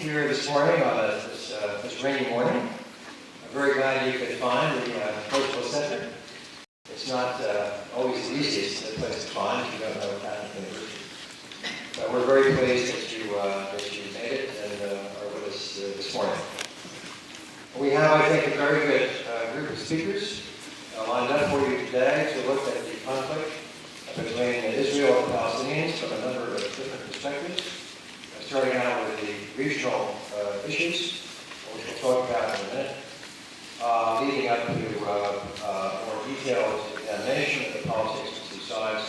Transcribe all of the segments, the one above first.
here this morning on this rainy morning. I'm very glad you could find the Cultural Center. It's not always the easiest place to find if you don't know Catholic University. But we're very pleased that you made it and are with us this morning. We have, I think, a very good group of speakers lined up for you today to look at the conflict between Israel and the Palestinians from a number of different perspectives. Starting out with the regional issues, which we'll talk about in a minute, leading up to more detailed examination of the politics of two sides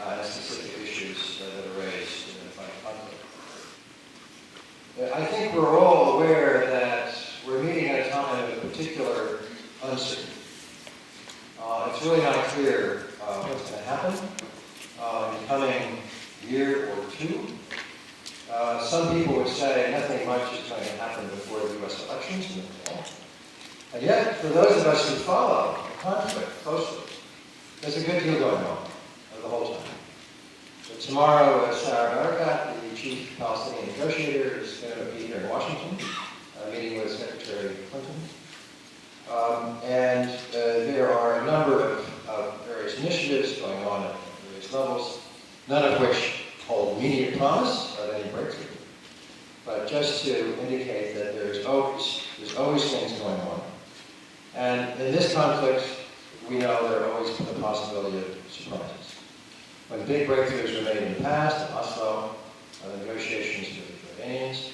and specific issues that are raised in the conflict. I think we're all aware that we're meeting at a time of particular uncertainty. It's really not clear what's going to happen in the coming year or two. Some people would say nothing much is going to happen before the U.S. elections in the fall. And yet, for those of us who follow the conflict closely, there's a good deal going on the whole time. So tomorrow, Sarah Barakat, the chief Palestinian negotiator, is going to be here in Washington, meeting with Secretary Clinton. And there are a number of various initiatives going on at various levels, none of which hold immediate promise of any breakthrough, but just to indicate that there's always things going on. And in this conflict, we know there are always the possibility of surprises. When big breakthroughs were made in the past, in Oslo, the negotiations with the Jordanians,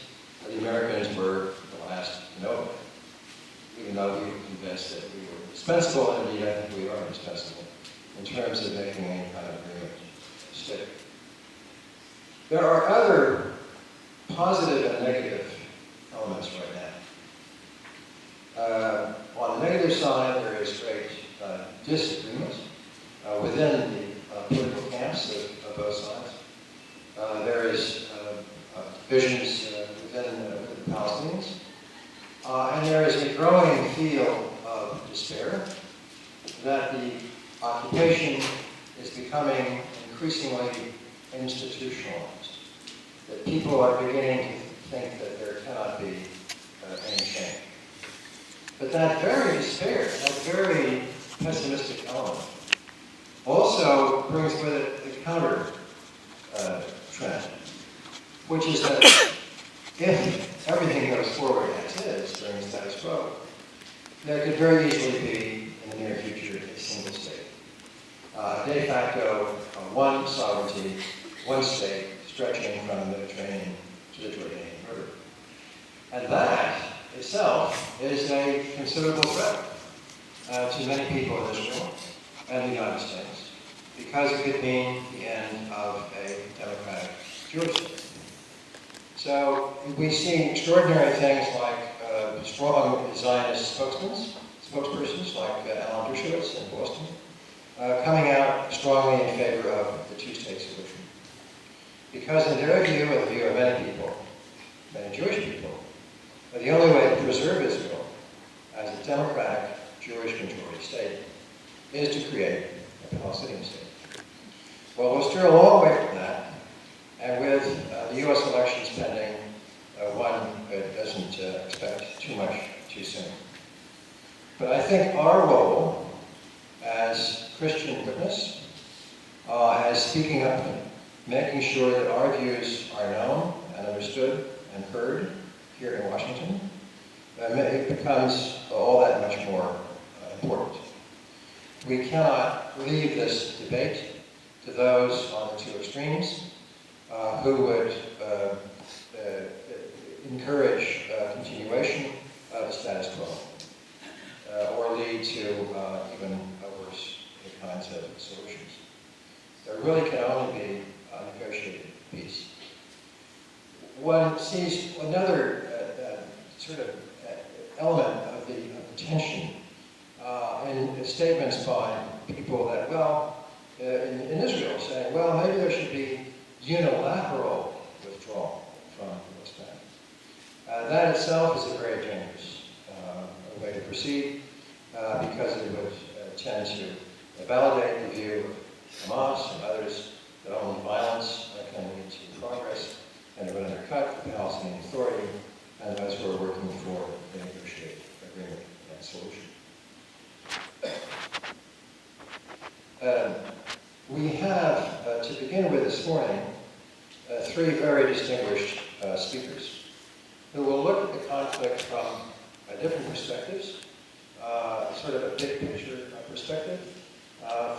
the Americans were the last to know of it, even though we were convinced that we were indispensable, and indeed I think we are indispensable in terms of making any kind of agreement stick. There are other positive and negative elements right now. On the negative side, there is great disagreement within the political camps of both sides. There is divisions within the Palestinians. And there is a growing feel of despair that the occupation is becoming increasingly institutionalized, that people are beginning to think that there cannot be any change. But that very despair, that very pessimistic element, also brings with it the counter trend, which is that if everything goes forward as is during status quo, there could very easily be, in the near future, a single state. De facto, one sovereignty, one state, stretching from the Mediterranean to the Jordanian River. And that itself is a considerable threat to many people in Israel and the United States, because it could mean the end of a democratic Jewish state. So we've seen extraordinary things like strong Zionist spokespersons like Alan Dershowitz in Boston, coming out strongly in favor of the two-state solution. Because in their view, and the view of many people, many Jewish people, the only way to preserve Israel as a democratic Jewish majority state is to create a Palestinian state. Well, we're still a long way from that, and with the U.S. elections pending, one doesn't expect too much too soon. But I think our role as Christian witness, as speaking up, making sure that our views are known and understood and heard here in Washington, it becomes all that much more important. We cannot leave this debate to those on the two extremes who would encourage continuation of the status quo or lead to even worse kinds of solutions. There really can only be negotiated peace. One sees another sort of element of the tension in statements by people that, well, in Israel, saying, well, maybe there should be unilateral withdrawal from the West Bank. That itself is a very dangerous way to proceed because it would tend to validate the view of Hamas and others that only violence can lead to progress, and it would undercut the Palestinian Authority and those who are working for a negotiated agreement and solution. We have, to begin with this morning, three very distinguished speakers who will look at the conflict from different perspectives, sort of a big picture perspective,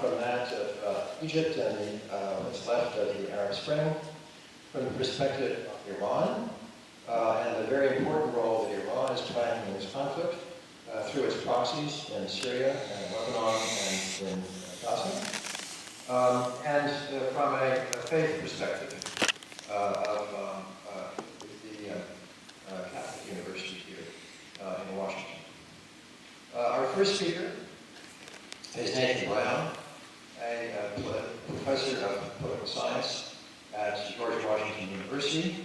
from that of Egypt and what's left of the Arab Spring, from the perspective of Iran, and the very important role that Iran is playing in this conflict through its proxies in Syria and Lebanon and in Gaza, and from a faith perspective of the Catholic University here in Washington. Our first speaker is Nathan Brown, a professor of political science at George Washington University.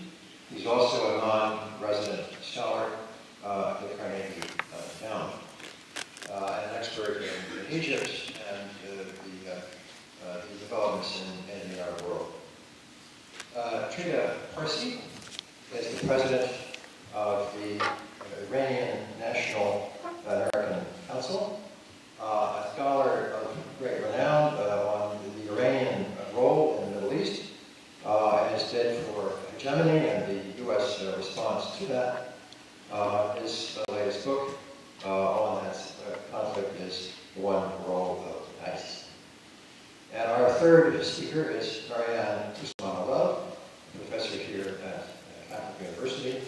He's also a non-resident scholar at the Carnegie Endowment, and an expert in Egypt and the developments in the Arab world. Trita Parsi is the president of the Iranian American Council, a scholar of great renown on the Iranian role in the Middle East, and has did for hegemony and the U.S. Response to that. His latest book on that conflict is The One Role of ISIS. And our third speaker is Maryann Cusimano-Love, a professor here at Catholic University,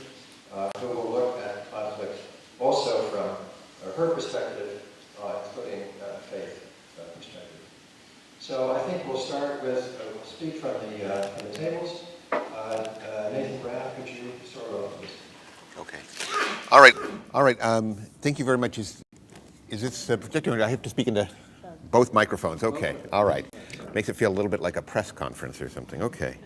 who will look at conflict also from her perspective, including faith perspective. So I think we'll start with a speech from the tables. Nathan Brown, could you start off, please? Okay. All right. All right. Thank you very much. Is this particular? I have to speak into both microphones. Okay. All right. Makes it feel a little bit like a press conference or something. Okay.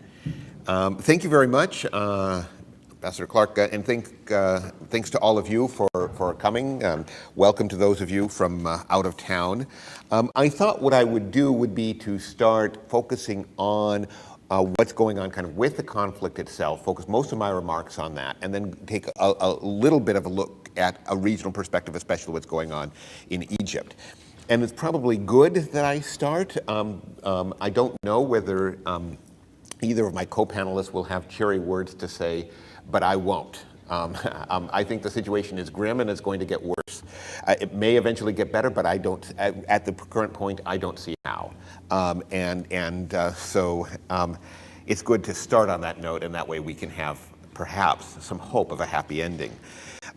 Thank you very much, Ambassador Clark, and thanks to all of you for coming. Welcome to those of you from out of town. I thought what I would do would be to start focusing on what's going on kind of with the conflict itself, focus most of my remarks on that, and then take a little bit of a look at a regional perspective, especially what's going on in Egypt. And it's probably good that I start. I don't know whether either of my co-panelists will have cheery words to say, but I won't. I think the situation is grim and it's going to get worse. It may eventually get better, but I don't. At the current point, I don't see how. So it's good to start on that note, and that way we can have perhaps some hope of a happy ending.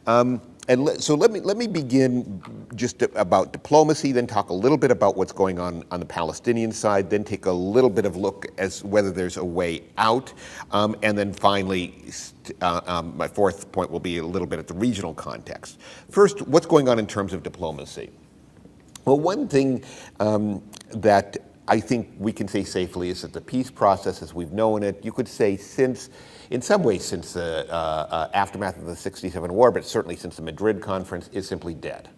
So let me begin just about diplomacy, then talk a little bit about what's going on the Palestinian side, then take a little bit of look as whether there's a way out, and then finally, my fourth point will be a little bit at the regional context. First, what's going on in terms of diplomacy? Well, one thing that I think we can say safely is that the peace process as we've known it, you could say in some ways since the aftermath of the '67 war, but certainly since the Madrid conference, is simply dead.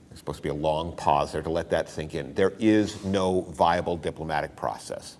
There's supposed to be a long pause there to let that sink in. There is no viable diplomatic process.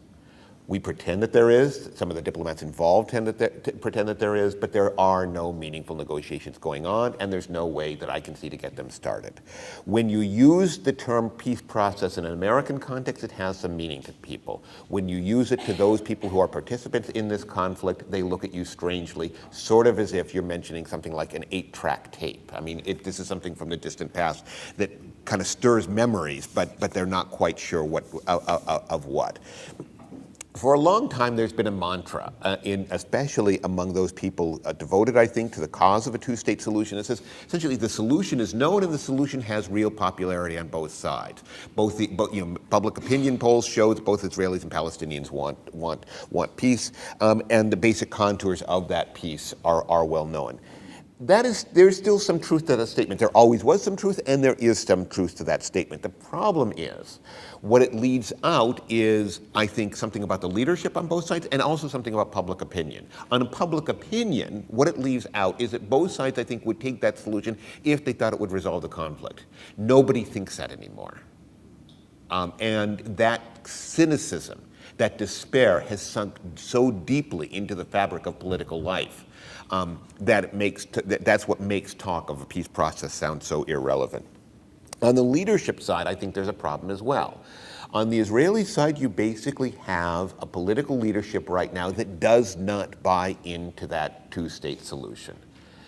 We pretend that there is. Some of the diplomats involved pretend that there is, but there are no meaningful negotiations going on, and there's no way that I can see to get them started. When you use the term peace process in an American context, it has some meaning to people. When you use it to those people who are participants in this conflict, they look at you strangely, sort of as if you're mentioning something like an 8-track tape. I mean, this is something from the distant past that kind of stirs memories, but they're not quite sure of what. For a long time, there's been a mantra, especially among those people devoted, I think, to the cause of a two-state solution. It says, essentially, the solution is known and the solution has real popularity on both sides. Public opinion polls show that both Israelis and Palestinians want peace, and the basic contours of that peace are well known. There's still some truth to that statement. There always was some truth, and there is some truth to that statement. The problem is, what it leads out is, I think, something about the leadership on both sides, and also something about public opinion. On public opinion, what it leaves out is that both sides, I think, would take that solution if they thought it would resolve the conflict. Nobody thinks that anymore. And that cynicism That despair has sunk so deeply into the fabric of political life that that's what makes talk of a peace process sound so irrelevant. On the leadership side, I think there's a problem as well. On the Israeli side, you basically have a political leadership right now that does not buy into that two-state solution.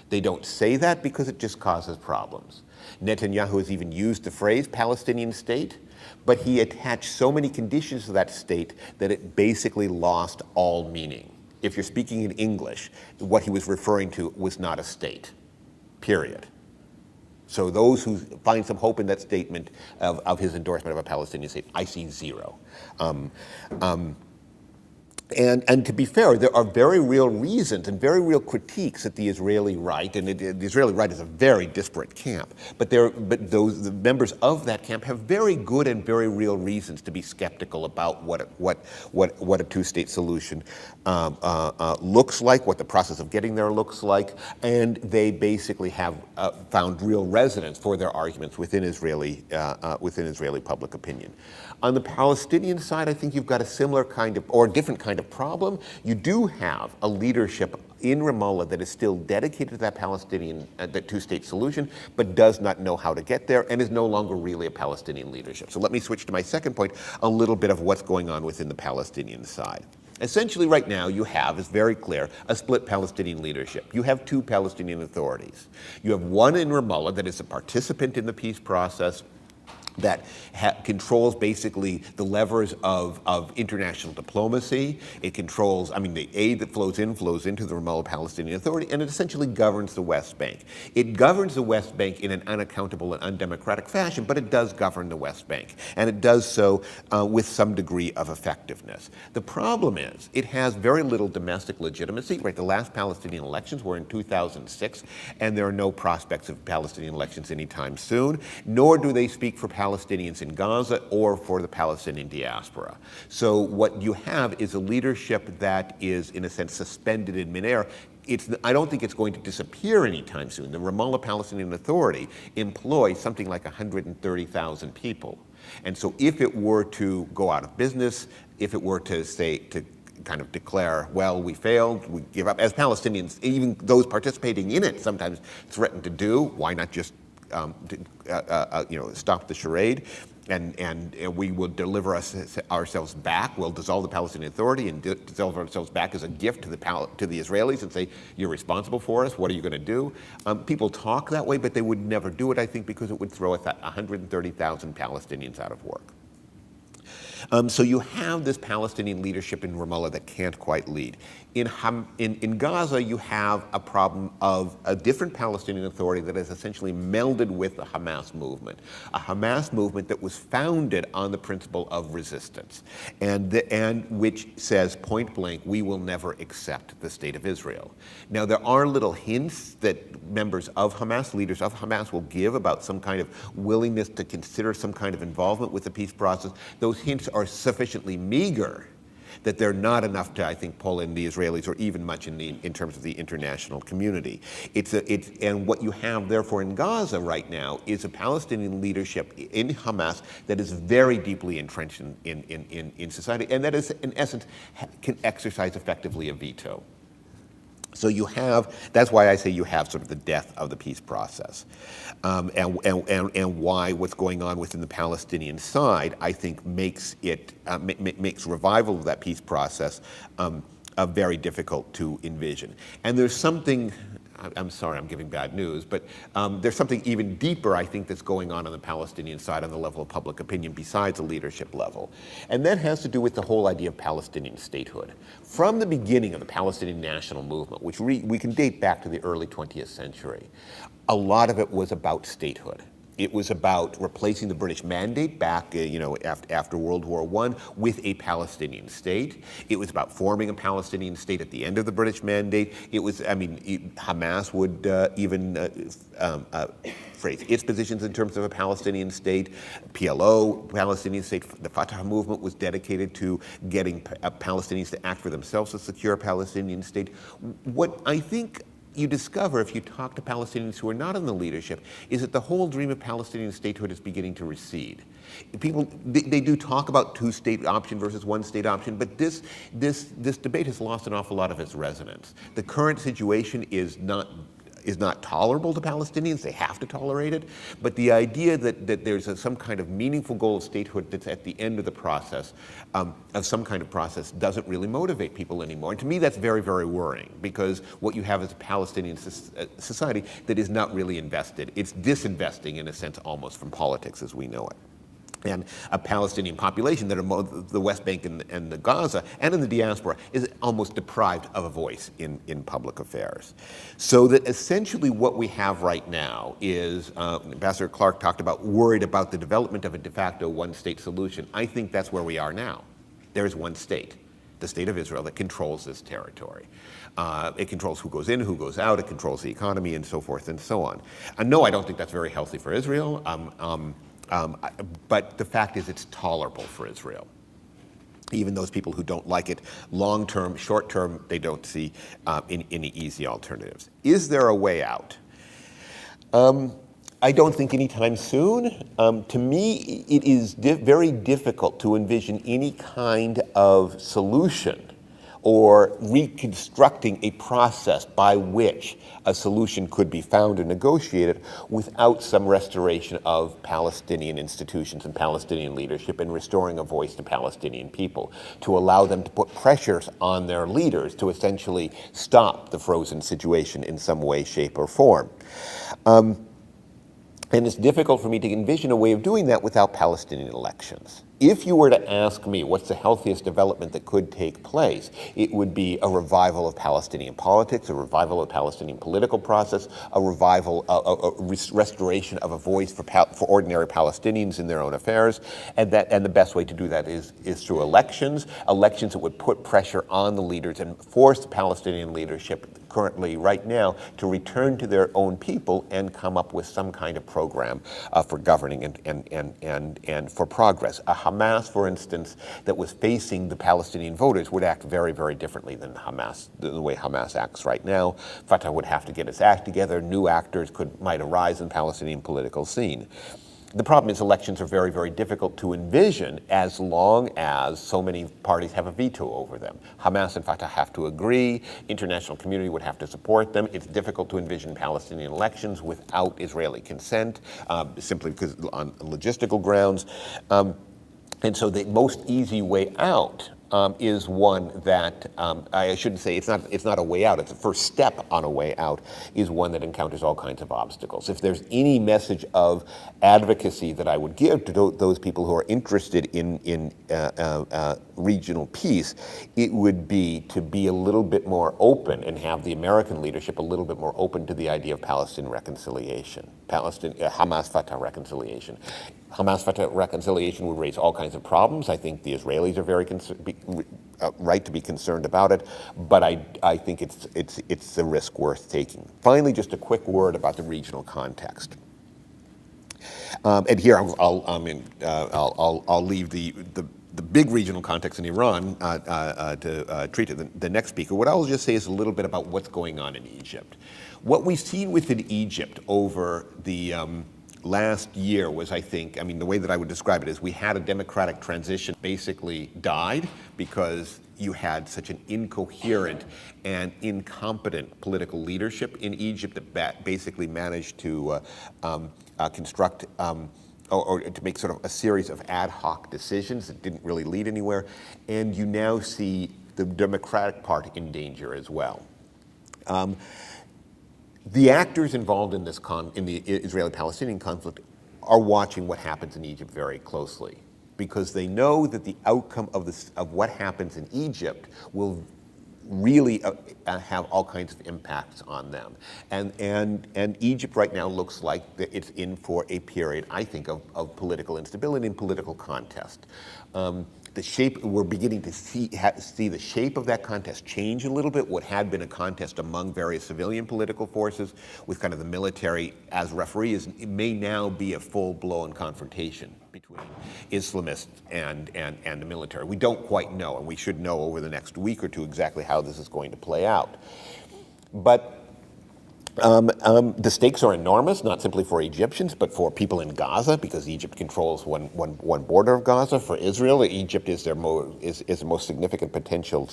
They don't say that because it just causes problems. Netanyahu has even used the phrase Palestinian state, but he attached so many conditions to that state that it basically lost all meaning. If you're speaking in English, what he was referring to was not a state, period. So those who find some hope in that statement of his endorsement of a Palestinian state, I see zero. And to be fair, there are very real reasons and very real critiques at the Israeli right, and the Israeli right is a very disparate camp. But the members of that camp have very good and very real reasons to be skeptical about what a two-state solution looks like, what the process of getting there looks like, and they basically have found real resonance for their arguments within Israeli public opinion. On the Palestinian side, I think you've got a similar kind of, or a different kind of problem. You do have a leadership in Ramallah that is still dedicated to that Palestinian, that two-state solution, but does not know how to get there and is no longer really a Palestinian leadership. So let me switch to my second point, a little bit of what's going on within the Palestinian side. Essentially right now you have, it's very clear, a split Palestinian leadership. You have two Palestinian authorities. You have one in Ramallah that is a participant in the peace process, that controls basically the levers of international diplomacy. It controls, the aid that flows into the Ramallah Palestinian Authority, and it essentially governs the West Bank. It governs the West Bank in an unaccountable and undemocratic fashion, but it does govern the West Bank, and it does so with some degree of effectiveness. The problem is, it has very little domestic legitimacy. Right, the last Palestinian elections were in 2006, and there are no prospects of Palestinian elections anytime soon, nor do they speak for Palestinians in Gaza or for the Palestinian diaspora. So what you have is a leadership that is, in a sense, suspended in midair. I don't think it's going to disappear anytime soon. The Ramallah Palestinian Authority employs something like 130,000 people. And so if it were to go out of business, if it were to kind of declare, well, we failed, we give up, as Palestinians, even those participating in it sometimes threaten to do, why not just stop the charade, and we will deliver ourselves back. We'll dissolve the Palestinian Authority and dissolve ourselves back as a gift to the Israelis and say, you're responsible for us, what are you going to do? People talk that way, but they would never do it, I think, because it would throw 130,000 Palestinians out of work. So you have this Palestinian leadership in Ramallah that can't quite lead. In Gaza, you have a problem of a different Palestinian Authority that is essentially melded with the Hamas movement, a Hamas movement that was founded on the principle of resistance, and which says point blank, we will never accept the state of Israel. Now, there are little hints that members of Hamas, leaders of Hamas, will give about some kind of willingness to consider some kind of involvement with the peace process. Those hints are sufficiently meager that they're not enough to, I think, pull in the Israelis or even much in terms of the international community. And what you have, therefore, in Gaza right now is a Palestinian leadership in Hamas that is very deeply entrenched in society, and that is, in essence, can exercise effectively a veto. So you have, that's why I say you have sort of the death of the peace process. And why what's going on within the Palestinian side, I think, makes revival of that peace process very difficult to envision. And there's something, I'm sorry I'm giving bad news, but there's something even deeper, I think, that's going on the Palestinian side on the level of public opinion besides the leadership level. And that has to do with the whole idea of Palestinian statehood. From the beginning of the Palestinian national movement, which we can date back to the early 20th century, a lot of it was about statehood. It was about replacing the British mandate back, after World War I with a Palestinian state. It was about forming a Palestinian state at the end of the British mandate. It was, Hamas would even phrase its positions in terms of a Palestinian state. PLO, Palestinian state, the Fatah movement was dedicated to getting Palestinians to act for themselves to secure a Palestinian state. What I think you discover, if you talk to Palestinians who are not in the leadership, is that the whole dream of Palestinian statehood is beginning to recede. People, they do talk about two-state option versus one-state option, but this debate has lost an awful lot of its resonance. The current situation is not tolerable to Palestinians. They have to tolerate it. But the idea that there's some kind of meaningful goal of statehood that's at the end of the process, of some kind of process, doesn't really motivate people anymore. And to me, that's very, very worrying, because what you have is a Palestinian society that is not really invested. It's disinvesting, in a sense, almost from politics as we know it. And a Palestinian population that are the West Bank and the Gaza and in the diaspora is almost deprived of a voice in public affairs. So that essentially what we have right now is, Ambassador Clark talked about worried about the development of a de facto one-state solution. I think that's where we are now. There is one state, the state of Israel, that controls this territory. It controls who goes in, who goes out, it controls the economy, and so forth and so on. And no, I don't think that's very healthy for Israel. But the fact is it's tolerable for Israel. Even those people who don't like it, long-term, short-term, they don't see any easy alternatives. Is there a way out? I don't think anytime soon. To me, it is very difficult to envision any kind of solution or reconstructing a process by which a solution could be found and negotiated without some restoration of Palestinian institutions and Palestinian leadership and restoring a voice to Palestinian people, to allow them to put pressures on their leaders to essentially stop the frozen situation in some way, shape, or form. And it's difficult for me to envision a way of doing that without Palestinian elections. If you were to ask me what's the healthiest development that could take place, it would be a revival of Palestinian politics, a revival of Palestinian political process, a revival, restoration of a voice for ordinary Palestinians in their own affairs, and the best way to do that is through elections that would put pressure on the leaders and force the Palestinian leadership currently, right now, to return to their own people and come up with some kind of program for governing and for progress. A Hamas, for instance, that was facing the Palestinian voters would act very, very differently than the way Hamas acts right now. Fatah would have to get its act together. New actors might arise in the Palestinian political scene. The problem is elections are very, very difficult to envision as long as so many parties have a veto over them. Hamas and Fatah have to agree. International community would have to support them. It's difficult to envision Palestinian elections without Israeli consent, simply because on logistical grounds. And so the most easy way out is one that, I shouldn't say it's not a way out, it's the first step on a way out, is one that encounters all kinds of obstacles. If there's any message of advocacy that I would give to those people who are interested in regional peace, it would be to be a little bit more open and have the American leadership a little bit more open to the idea of Palestine reconciliation, Hamas-Fatah reconciliation. Hamas-Fatah reconciliation would raise all kinds of problems. I think the Israelis are very right to be concerned about it, but I think it's a risk worth taking. Finally, just a quick word about the regional context. And here I'll leave the big regional context in Iran to Trita, the next speaker. What I'll just say is a little bit about what's going on in Egypt. What we've seen within Egypt over the last year was, the way that I would describe it is we had a democratic transition basically died because you had such an incoherent and incompetent political leadership in Egypt that basically managed to construct or to make sort of a series of ad hoc decisions that didn't really lead anywhere. And you now see the democratic part in danger as well. The actors involved in this in the Israeli-Palestinian conflict are watching what happens in Egypt very closely, because they know that the outcome of what happens in Egypt will really have all kinds of impacts on them. And Egypt right now looks like it's in for a period, I think, of political instability and political contest. The shape, we're beginning to see the shape of that contest change a little bit. What had been a contest among various civilian political forces with kind of the military as referees, it may now be a full-blown confrontation between Islamists and the military. We don't quite know, and we should know over the next week or two exactly how this is going to play out. But The stakes are enormous, not simply for Egyptians, but for people in Gaza, because Egypt controls one border of Gaza. For Israel, Egypt is their is the most significant potential,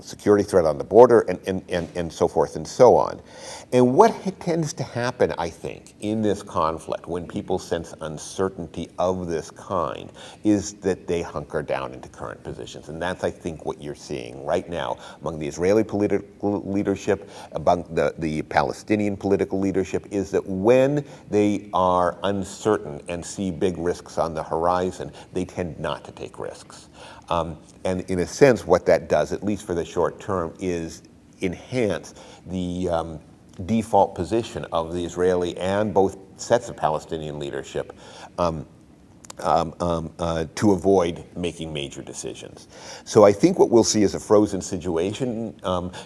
security threat on the border, and so forth and so on. And what tends to happen, I think, in this conflict, when people sense uncertainty of this kind, is that they hunker down into current positions, and that's, I think, what you're seeing right now among the Israeli political leadership, among the Palestinian political leadership, is that when they are uncertain and see big risks on the horizon, they tend not to take risks. And in a sense, what that does, at least for the short term, is enhance the default position of the Israeli and both sets of Palestinian leadership to avoid making major decisions. So I think what we'll see is a frozen situation,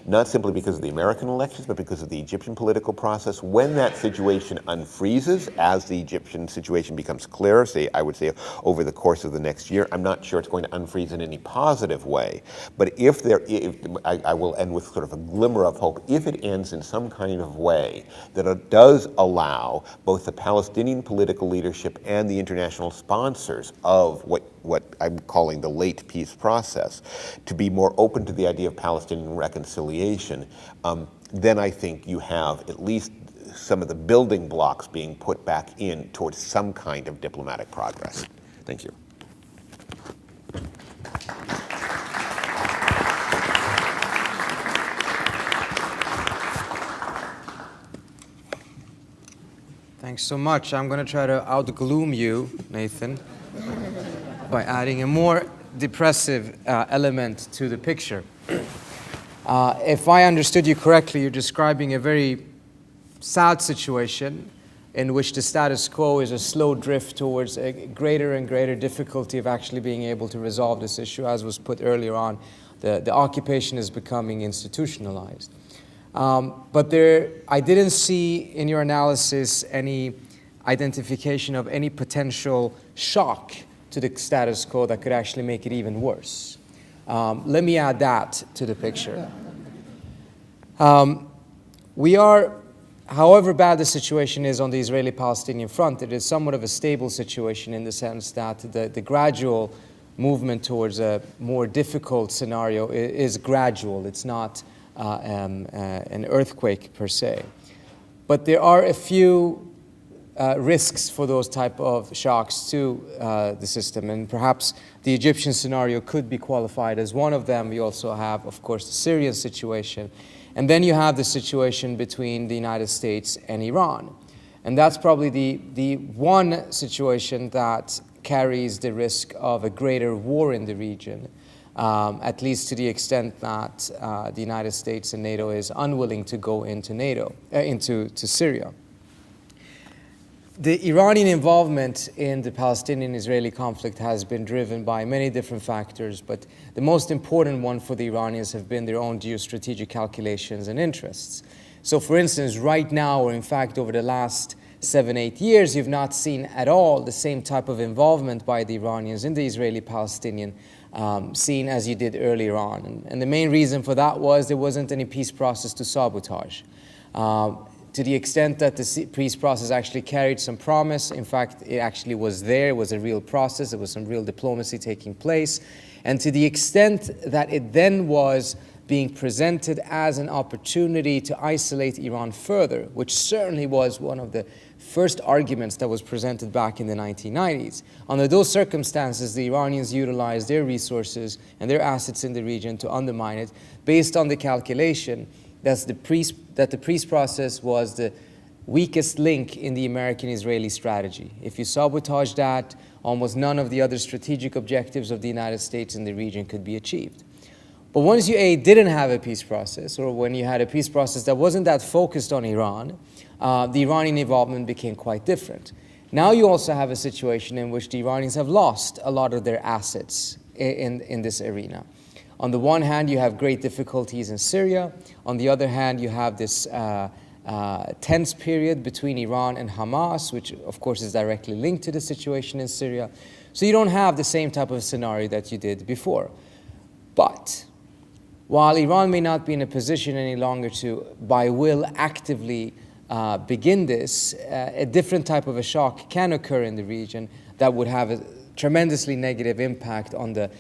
not simply because of the American elections, but because of the Egyptian political process. When that situation unfreezes, as the Egyptian situation becomes clearer, I would say over the course of the next year, I'm not sure it's going to unfreeze in any positive way. But I will end with sort of a glimmer of hope, if it ends in some kind of way that it does allow both the Palestinian political leadership and the international sponsors of what I'm calling the late peace process to be more open to the idea of Palestinian reconciliation, then I think you have at least some of the building blocks being put back in towards some kind of diplomatic progress. Thank you. Thanks so much. I'm going to try to outgloom you, Nathan, by adding a more depressive element to the picture. If I understood you correctly, you're describing a very sad situation in which the status quo is a slow drift towards a greater and greater difficulty of actually being able to resolve this issue. As was put earlier on, the occupation is becoming institutionalized. But I didn't see in your analysis any identification of any potential shock to the status quo that could actually make it even worse. Let me add that to the picture. However bad the situation is on the Israeli-Palestinian front, it is somewhat of a stable situation in the sense that the gradual movement towards a more difficult scenario is gradual. It's not an earthquake per se. But there are a few risks for those type of shocks to the system, and perhaps the Egyptian scenario could be qualified as one of them. We also have, of course, the Syrian situation, and then you have the situation between the United States and Iran. And that's probably the one situation that carries the risk of a greater war in the region, at least to the extent that the United States and NATO is unwilling to go into Syria. The Iranian involvement in the Palestinian-Israeli conflict has been driven by many different factors, but the most important one for the Iranians have been their own geostrategic calculations and interests. So for instance, right now, or in fact over the last 7-8 years, you've not seen at all the same type of involvement by the Iranians in the Israeli-Palestinian scene as you did earlier on. And the main reason for that was there wasn't any peace process to sabotage. To the extent that the peace process actually carried some promise, in fact, it actually was there, it was a real process, there was some real diplomacy taking place. And to the extent that it then was being presented as an opportunity to isolate Iran further, which certainly was one of the first arguments that was presented back in the 1990s. Under those circumstances, the Iranians utilized their resources and their assets in the region to undermine it, based on the calculation that the peace process was the weakest link in the American-Israeli strategy. If you sabotage that, almost none of the other strategic objectives of the United States in the region could be achieved. But once you didn't have a peace process, or when you had a peace process that wasn't that focused on Iran, the Iranian involvement became quite different. Now you also have a situation in which the Iranians have lost a lot of their assets in this arena. On the one hand, you have great difficulties in Syria. On the other hand, you have this tense period between Iran and Hamas, which of course is directly linked to the situation in Syria. So you don't have the same type of scenario that you did before. But While Iran may not be in a position any longer to, by will, actively begin this, a different type of a shock can occur in the region that would have a tremendously negative impact on the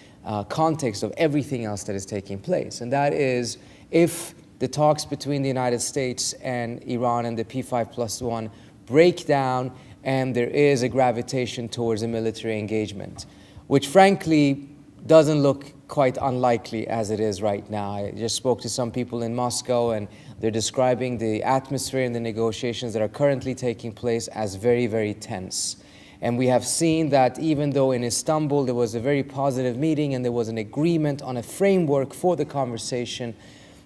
context of everything else that is taking place. And that is if the talks between the United States and Iran and the P5+1 break down and there is a gravitation towards a military engagement, which frankly doesn't look quite unlikely as it is right now. I just spoke to some people in Moscow and they're describing the atmosphere in the negotiations that are currently taking place as very, very tense. And we have seen that even though in Istanbul there was a very positive meeting and there was an agreement on a framework for the conversation,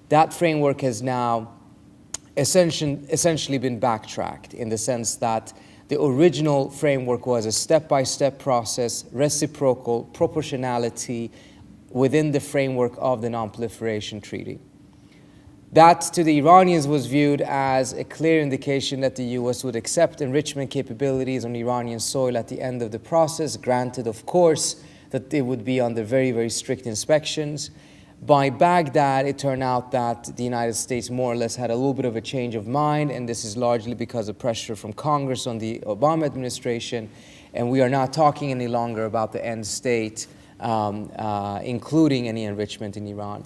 that framework has now essentially been backtracked in the sense that the original framework was a step-by-step process, reciprocal, proportionality within the framework of the Non-Proliferation Treaty. That, to the Iranians, was viewed as a clear indication that the US would accept enrichment capabilities on Iranian soil at the end of the process, granted, of course, that they would be under very, very strict inspections. By Baghdad, it turned out that the United States more or less had a little bit of a change of mind, and this is largely because of pressure from Congress on the Obama administration, and we are not talking any longer about the end state, including any enrichment in Iran.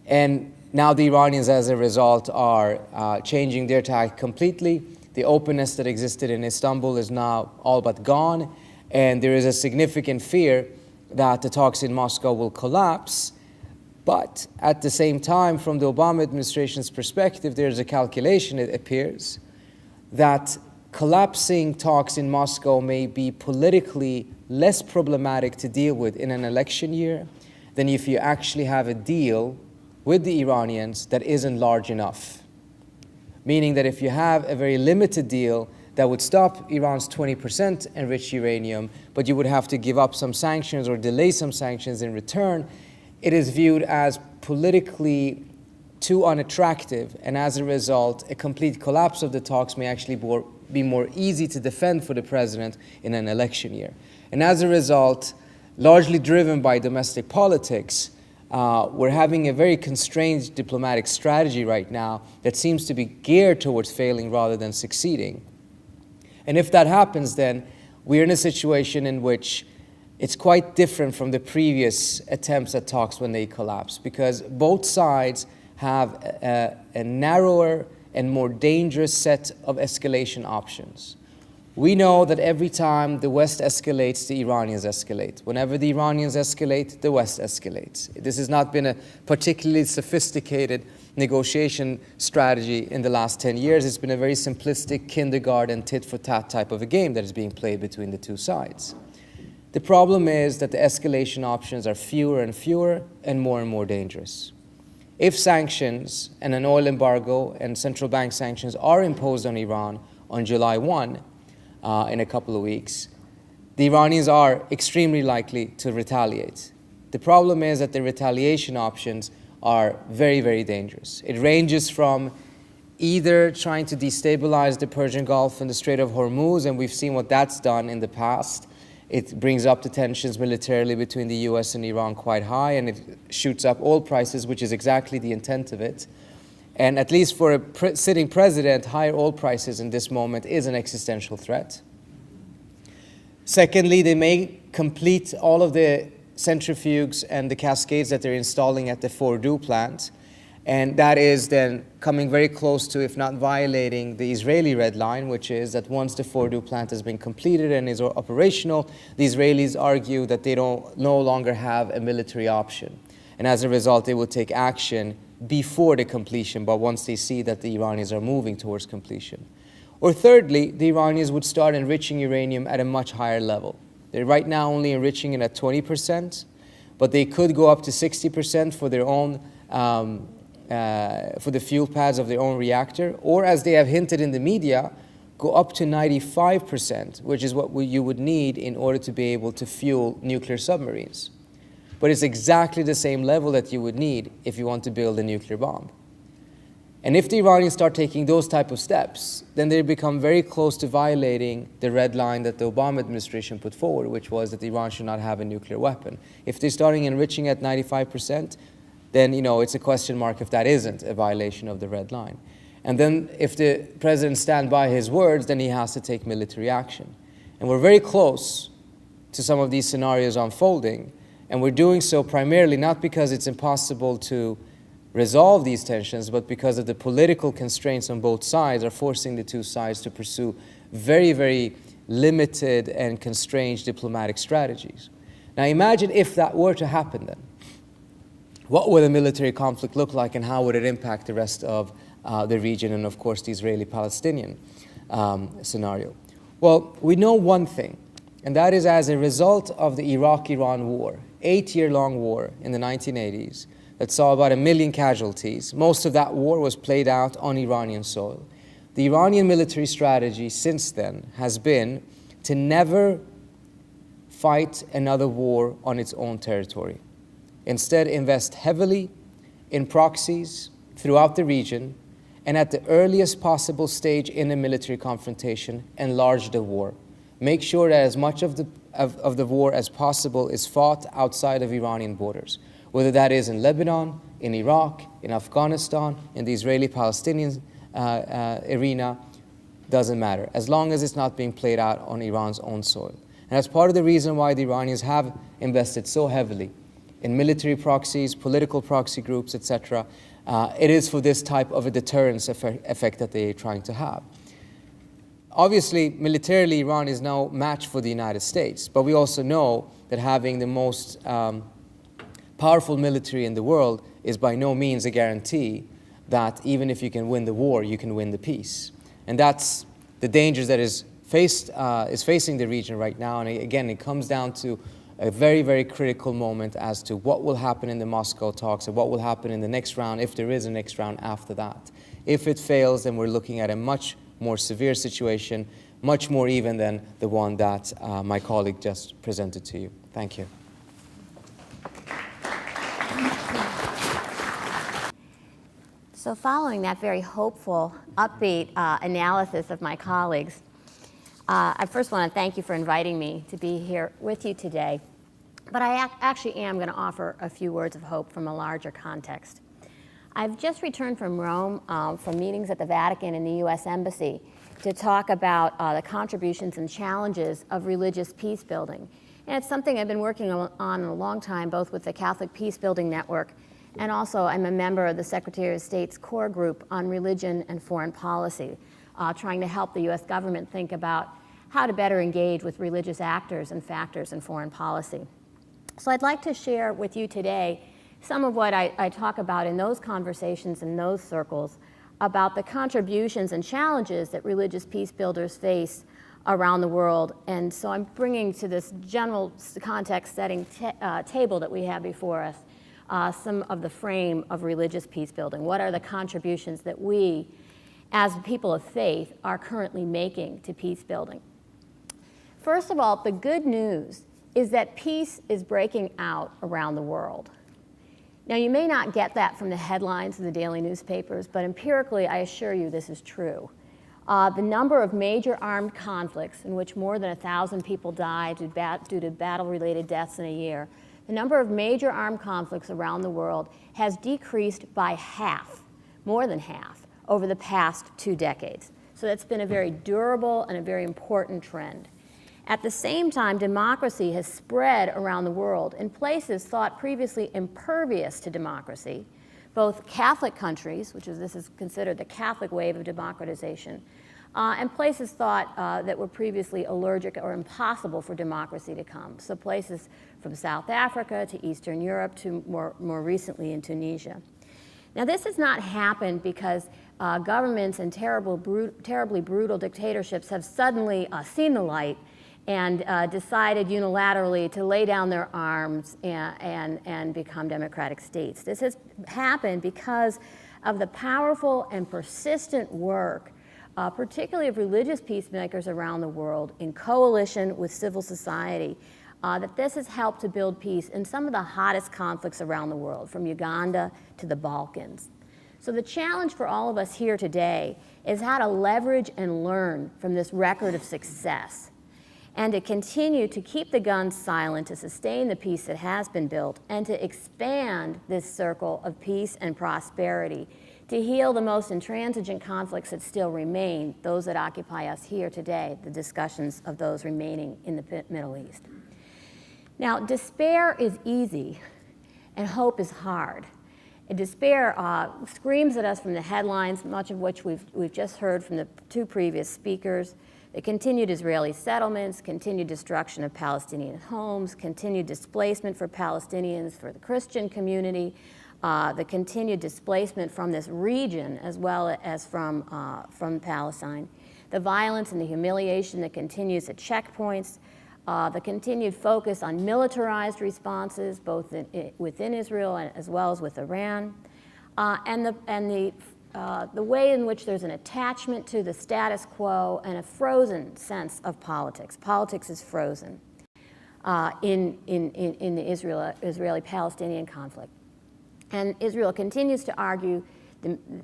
And now the Iranians, as a result, are changing their tack completely. The openness that existed in Istanbul is now all but gone, and there is a significant fear that the talks in Moscow will collapse. But at the same time, from the Obama administration's perspective, there's a calculation, it appears, that collapsing talks in Moscow may be politically less problematic to deal with in an election year than if you actually have a deal with the Iranians that isn't large enough. Meaning that if you have a very limited deal that would stop Iran's 20% enriched uranium, but you would have to give up some sanctions or delay some sanctions in return, it is viewed as politically too unattractive, and as a result, a complete collapse of the talks may actually be more easy to defend for the president in an election year. And as a result, largely driven by domestic politics, we're having a very constrained diplomatic strategy right now that seems to be geared towards failing rather than succeeding. And if that happens, then we're in a situation in which it's quite different from the previous attempts at talks when they collapsed, because both sides have a narrower and more dangerous set of escalation options. We know that every time the West escalates, the Iranians escalate. Whenever the Iranians escalate, the West escalates. This has not been a particularly sophisticated negotiation strategy in the last 10 years. It's been a very simplistic kindergarten tit-for-tat type of a game that is being played between the two sides. The problem is that the escalation options are fewer and more dangerous. If sanctions and an oil embargo and central bank sanctions are imposed on Iran on July 1, in a couple of weeks, the Iranians are extremely likely to retaliate. The problem is that the retaliation options are very, very dangerous. It ranges from either trying to destabilize the Persian Gulf and the Strait of Hormuz, and we've seen what that's done in the past. It brings up the tensions militarily between the US and Iran quite high, and it shoots up oil prices, which is exactly the intent of it. And at least for a sitting president, higher oil prices in this moment is an existential threat. Secondly, they may complete all of the centrifuges and the cascades that they're installing at the Fordow plant. And that is then coming very close to, if not violating, the Israeli red line, which is that once the Fordow plant has been completed and is operational, the Israelis argue that they no longer have a military option. And as a result, they will take action before the completion, but once they see that the Iranians are moving towards completion. Or thirdly, the Iranians would start enriching uranium at a much higher level. They're right now only enriching it at 20%, but they could go up to 60% for their own, for the fuel pads of their own reactor, or as they have hinted in the media, go up to 95%, which is what you would need in order to be able to fuel nuclear submarines. But it's exactly the same level that you would need if you want to build a nuclear bomb. And if the Iranians start taking those type of steps, then they become very close to violating the red line that the Obama administration put forward, which was that Iran should not have a nuclear weapon. If they're starting enriching at 95%, then it's a question mark if that isn't a violation of the red line. And then if the president stands by his words, then he has to take military action. And we're very close to some of these scenarios unfolding, and we're doing so primarily not because it's impossible to resolve these tensions, but because of the political constraints on both sides are forcing the two sides to pursue very, very limited and constrained diplomatic strategies. Now imagine if that were to happen then. What would a military conflict look like, and how would it impact the rest of the region and, of course, the Israeli-Palestinian scenario? Well, we know one thing, and that is as a result of the Iraq-Iran war, 8-year-long war in the 1980s, that saw about 1 million casualties. Most of that war was played out on Iranian soil. The Iranian military strategy since then has been to never fight another war on its own territory. Instead, invest heavily in proxies throughout the region, and at the earliest possible stage in a military confrontation, enlarge the war. Make sure that as much of the war as possible is fought outside of Iranian borders, whether that is in Lebanon, in Iraq, in Afghanistan, in the Israeli-Palestinian arena, doesn't matter, as long as it's not being played out on Iran's own soil. And that's part of the reason why the Iranians have invested so heavily in military proxies, political proxy groups, etc. It is for this type of a deterrence effect that they are trying to have. Obviously, militarily, Iran is no match for the United States, but we also know that having the most powerful military in the world is by no means a guarantee that even if you can win the war, you can win the peace. And that's the dangers that is facing the region right now. And again, it comes down to a very, very critical moment as to what will happen in the Moscow talks and what will happen in the next round, if there is a next round after that. If it fails, then we're looking at a much more severe situation, much more even than the one that my colleague just presented to you. Thank you. So following that very hopeful, upbeat analysis of my colleagues, I first want to thank you for inviting me to be here with you today. But I actually am going to offer a few words of hope from a larger context. I've just returned from Rome from meetings at the Vatican and the U.S. Embassy to talk about the contributions and challenges of religious peace building. And it's something I've been working on a long time, both with the Catholic Peace Building Network, and also I'm a member of the Secretary of State's core group on religion and foreign policy, trying to help the U.S. government think about how to better engage with religious actors and factors in foreign policy. So I'd like to share with you today some of what I talk about in those conversations, in those circles, about the contributions and challenges that religious peace builders face around the world. And so I'm bringing to this general context-setting table that we have before us some of the frame of religious peace building. What are the contributions that we, as people of faith, are currently making to peace building? First of all, the good news is that peace is breaking out around the world. Now, you may not get that from the headlines of the daily newspapers, but empirically, I assure you this is true. The number of major armed conflicts in which more than 1,000 people died due to battle-related deaths in a year, the number of major armed conflicts around the world has decreased by half, more than half, over the past 2 decades. So that's been a very durable and a very important trend. At the same time, democracy has spread around the world in places thought previously impervious to democracy, both Catholic countries, this is considered the Catholic wave of democratization, and places thought that were previously allergic or impossible for democracy to come. So places from South Africa to Eastern Europe to more recently in Tunisia. Now, this has not happened because governments and terribly brutal dictatorships have suddenly seen the light and decided unilaterally to lay down their arms and become democratic states. This has happened because of the powerful and persistent work, particularly of religious peacemakers around the world in coalition with civil society, that this has helped to build peace in some of the hottest conflicts around the world, from Uganda to the Balkans. So the challenge for all of us here today is how to leverage and learn from this record of success. and to continue to keep the guns silent, to sustain the peace that has been built, and to expand this circle of peace and prosperity, to heal the most intransigent conflicts that still remain, those that occupy us here today, the discussions of those remaining in the Middle East. Now, despair is easy, and hope is hard. And despair screams at us from the headlines, much of which we've just heard from the two previous speakers. The continued Israeli settlements, continued destruction of Palestinian homes, continued displacement for Palestinians, for the Christian community, the continued displacement from this region as well as from Palestine, the violence and the humiliation that continues at checkpoints, the continued focus on militarized responses, both within Israel and as well as with Iran, and the way in which there's an attachment to the status quo and a frozen sense of politics. Politics is frozen in the Israeli-Palestinian conflict. And Israel continues to argue,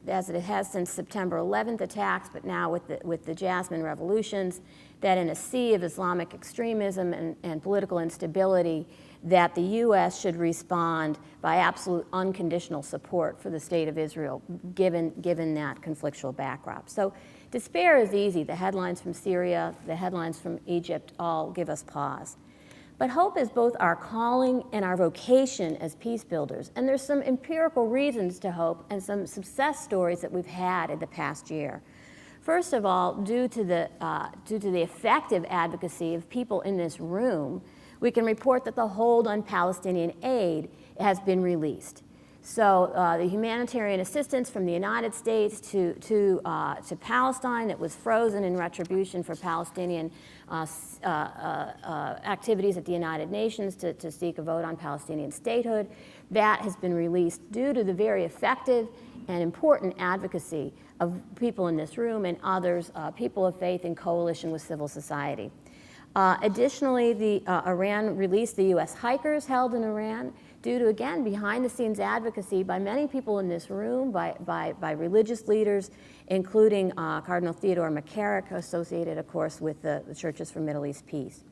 as it has since September 11th attacks, but now with the Jasmine revolutions, that in a sea of Islamic extremism and political instability, that the U.S. should respond by absolute unconditional support for the state of Israel, given that conflictual backdrop. So despair is easy. The headlines from Syria, the headlines from Egypt all give us pause. But hope is both our calling and our vocation as peace builders. And there's some empirical reasons to hope and some success stories that we've had in the past year. First of all, due to the effective advocacy of people in this room, we can report that the hold on Palestinian aid has been released. So the humanitarian assistance from the United States to Palestine that was frozen in retribution for Palestinian activities at the United Nations to seek a vote on Palestinian statehood, that has been released due to the very effective and important advocacy of people in this room and others, people of faith in coalition with civil society. Additionally, Iran released the U.S. hikers held in Iran due to, again, behind-the-scenes advocacy by many people in this room, by religious leaders, including Cardinal Theodore McCarrick, associated, of course, with the Churches for Middle East Peace.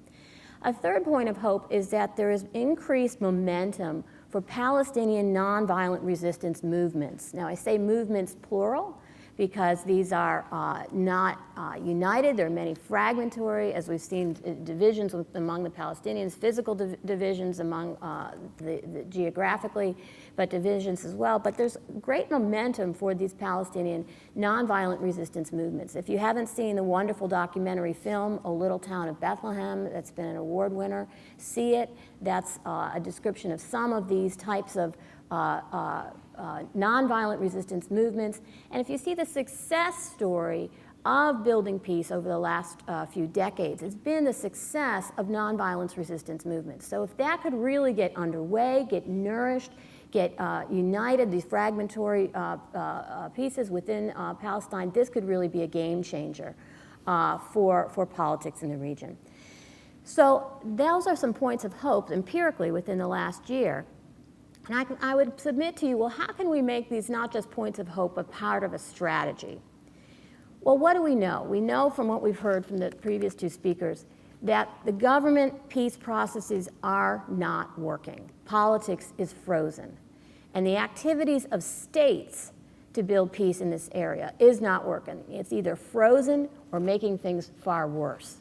A third point of hope is that there is increased momentum for Palestinian nonviolent resistance movements. Now, I say movements plural, because these are not united. There are many fragmentary, as we've seen, divisions among the Palestinians, physical divisions among the geographically, but divisions as well. But there's great momentum for these Palestinian nonviolent resistance movements. If you haven't seen the wonderful documentary film, A Little Town of Bethlehem, that's been an award winner, see it. That's a description of some of these types of nonviolent resistance movements. And if you see the success story of building peace over the last few decades, it's been the success of nonviolence resistance movements. So if that could really get underway, get nourished, get united, these fragmentary pieces within Palestine, this could really be a game changer for politics in the region. So those are some points of hope empirically within the last year. And I would submit to you, well, how can we make these not just points of hope, but part of a strategy? Well, what do we know? We know from what we've heard from the previous two speakers that the government peace processes are not working. Politics is frozen. And the activities of states to build peace in this area is not working. It's either frozen or making things far worse.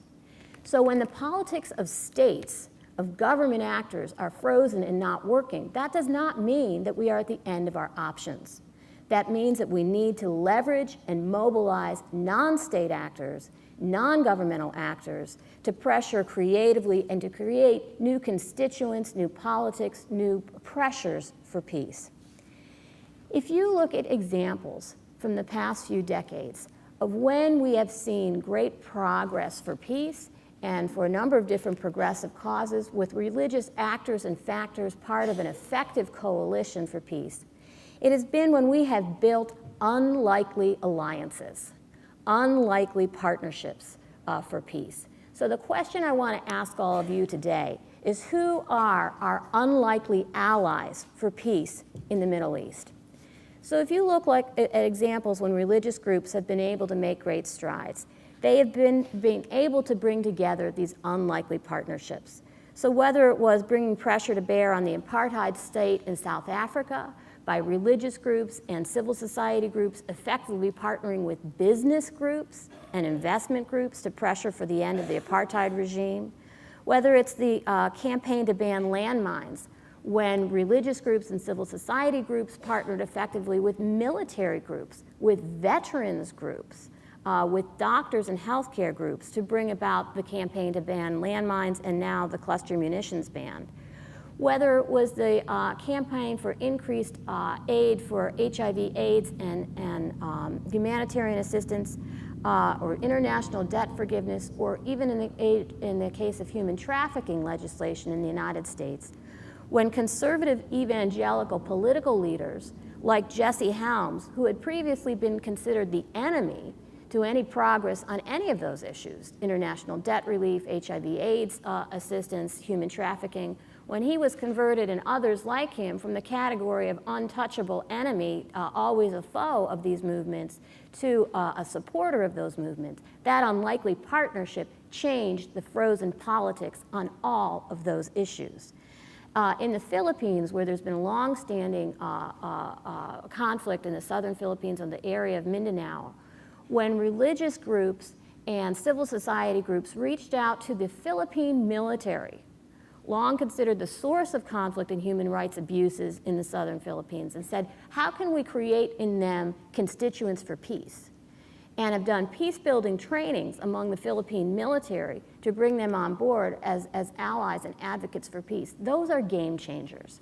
So when the politics of states, of government actors, are frozen and not working, that does not mean that we are at the end of our options. That means that we need to leverage and mobilize non-state actors, non-governmental actors, to pressure creatively and to create new constituents, new politics, new pressures for peace. If you look at examples from the past few decades of when we have seen great progress for peace and for a number of different progressive causes with religious actors and factors part of an effective coalition for peace, it has been when we have built unlikely alliances, unlikely partnerships for peace. So the question I want to ask all of you today is, who are our unlikely allies for peace in the Middle East? So if you look at examples when religious groups have been able to make great strides, they have been able to bring together these unlikely partnerships. So whether it was bringing pressure to bear on the apartheid state in South Africa, by religious groups and civil society groups effectively partnering with business groups and investment groups to pressure for the end of the apartheid regime, whether it's the campaign to ban landmines, when religious groups and civil society groups partnered effectively with military groups, with veterans groups, with doctors and healthcare groups to bring about the campaign to ban landmines and now the cluster munitions ban. Whether it was the campaign for increased aid for HIV/AIDS and humanitarian assistance, or international debt forgiveness, or even in the case of human trafficking legislation in the United States, when conservative evangelical political leaders like Jesse Helms, who had previously been considered the enemy to any progress on any of those issues, international debt relief, HIV/AIDS assistance, human trafficking, when he was converted and others like him from the category of untouchable enemy, always a foe of these movements, to a supporter of those movements, that unlikely partnership changed the frozen politics on all of those issues. In the Philippines, where there's been a long-standing conflict in the southern Philippines on the area of Mindanao, when religious groups and civil society groups reached out to the Philippine military, long considered the source of conflict and human rights abuses in the southern Philippines, and said, how can we create in them constituents for peace? And have done peace-building trainings among the Philippine military to bring them on board as allies and advocates for peace. Those are game changers.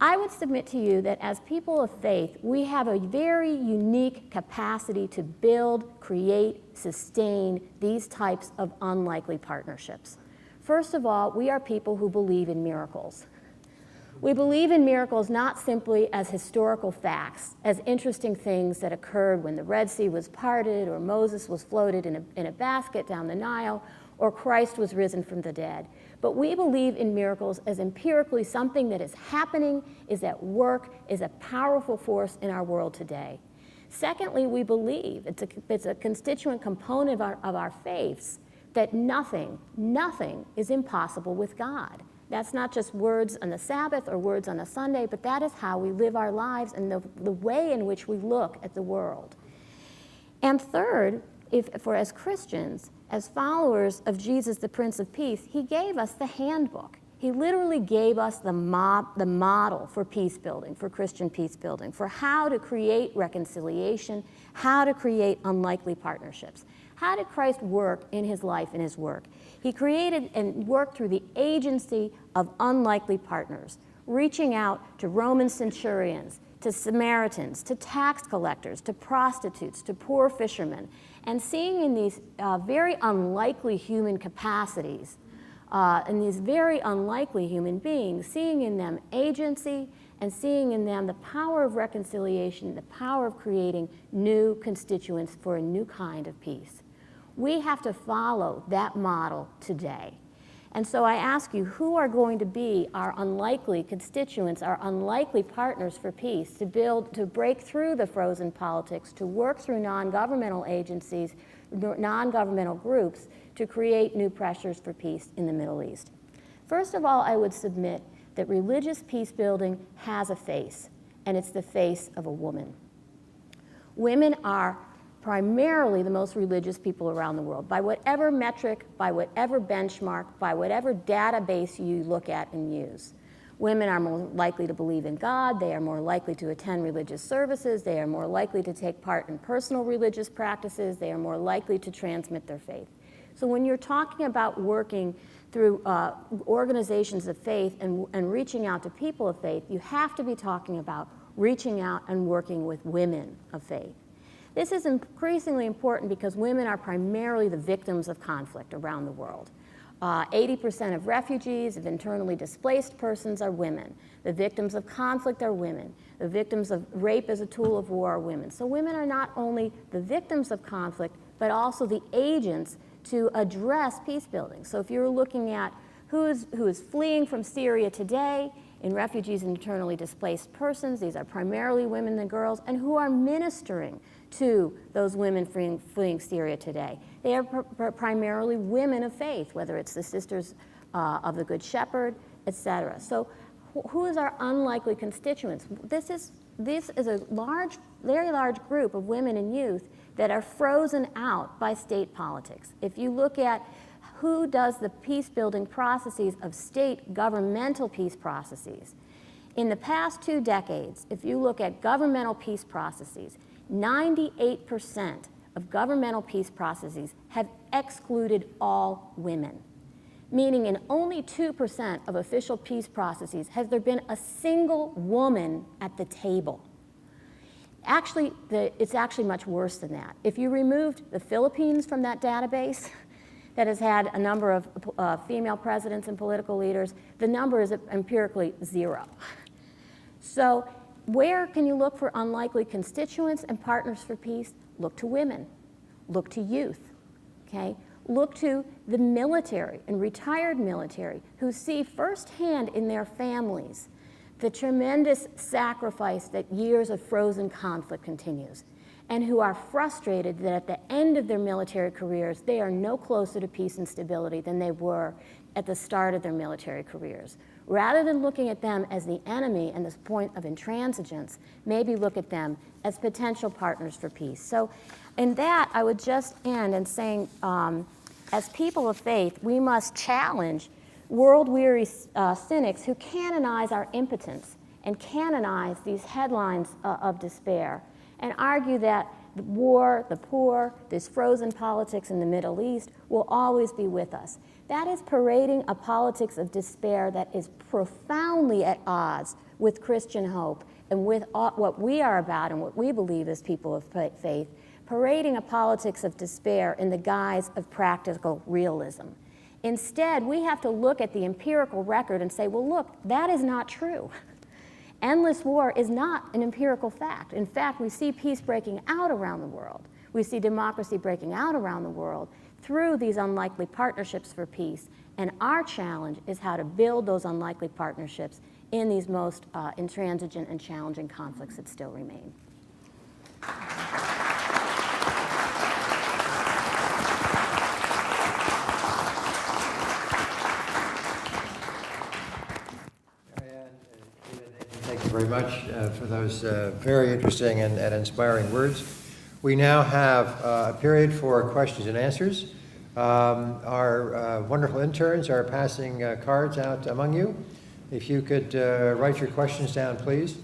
I would submit to you that as people of faith, we have a very unique capacity to build, create, sustain these types of unlikely partnerships. First of all, we are people who believe in miracles. We believe in miracles not simply as historical facts, as interesting things that occurred when the Red Sea was parted, or Moses was floated in a basket down the Nile, or Christ was risen from the dead. But we believe in miracles as empirically something that is happening, is at work, is a powerful force in our world today. Secondly, we believe, it's a constituent component of our faiths, that nothing is impossible with God. That's not just words on the Sabbath or words on a Sunday, but that is how we live our lives and the way in which we look at the world. And third, as Christians, as followers of Jesus, the Prince of Peace, he gave us the handbook. He literally gave us the model for peace building, for Christian peace building, for how to create reconciliation, how to create unlikely partnerships. How did Christ work in his life and his work? He created and worked through the agency of unlikely partners, reaching out to Roman centurions, to Samaritans, to tax collectors, to prostitutes, to poor fishermen, and seeing in these very unlikely human capacities, in these very unlikely human beings, seeing in them agency and seeing in them the power of reconciliation, the power of creating new constituents for a new kind of peace. We have to follow that model today. And so I ask you, who are going to be our unlikely constituents, our unlikely partners for peace, to break through the frozen politics, to work through non-governmental agencies, non-governmental groups, to create new pressures for peace in the Middle East? First of all, I would submit that religious peace building has a face, and it's the face of a woman. Women are primarily the most religious people around the world. By whatever metric, by whatever benchmark, by whatever database you look at and use. Women are more likely to believe in God, they are more likely to attend religious services, they are more likely to take part in personal religious practices, they are more likely to transmit their faith. So when you're talking about working through organizations of faith and reaching out to people of faith, you have to be talking about reaching out and working with women of faith. This is increasingly important because women are primarily the victims of conflict around the world. 80% of refugees, of internally displaced persons are women. The victims of conflict are women. The victims of rape as a tool of war are women. So women are not only the victims of conflict, but also the agents to address peace building. So if you're looking at who is fleeing from Syria today, in refugees and internally displaced persons, these are primarily women and girls, and who are ministering to those women fleeing Syria today. They are primarily women of faith, whether it's the Sisters of the Good Shepherd, etc. So who is our unlikely constituents? This is a large, very large group of women and youth that are frozen out by state politics. If you look at who does the peace-building processes of state governmental peace processes, in the past 2 decades, if you look at governmental peace processes, 98% of governmental peace processes have excluded all women. Meaning in only 2% of official peace processes has there been a single woman at the table. Actually, it's actually much worse than that. If you removed the Philippines from that database that has had a number of female presidents and political leaders, the number is empirically 0. So where can you look for unlikely constituents and partners for peace? Look to women, look to youth, okay? Look to the military and retired military who see firsthand in their families the tremendous sacrifice that years of frozen conflict continues, and who are frustrated that at the end of their military careers, they are no closer to peace and stability than they were at the start of their military careers. Rather than looking at them as the enemy and this point of intransigence, maybe look at them as potential partners for peace. So in that, I would just end in saying, as people of faith, we must challenge world-weary cynics who canonize our impotence and canonize these headlines of despair and argue that the war, the poor, this frozen politics in the Middle East will always be with us. That is parading a politics of despair that is profoundly at odds with Christian hope and with what we are about and what we believe as people of faith, parading a politics of despair in the guise of practical realism. Instead, we have to look at the empirical record and say, well, look, that is not true. Endless war is not an empirical fact. In fact, we see peace breaking out around the world. We see democracy breaking out around the world through these unlikely partnerships for peace. And our challenge is how to build those unlikely partnerships in these most intransigent and challenging conflicts that still remain. Thank you very much for those very interesting and inspiring words. We now have a period for questions and answers. Our wonderful interns are passing cards out among you. If you could write your questions down, please,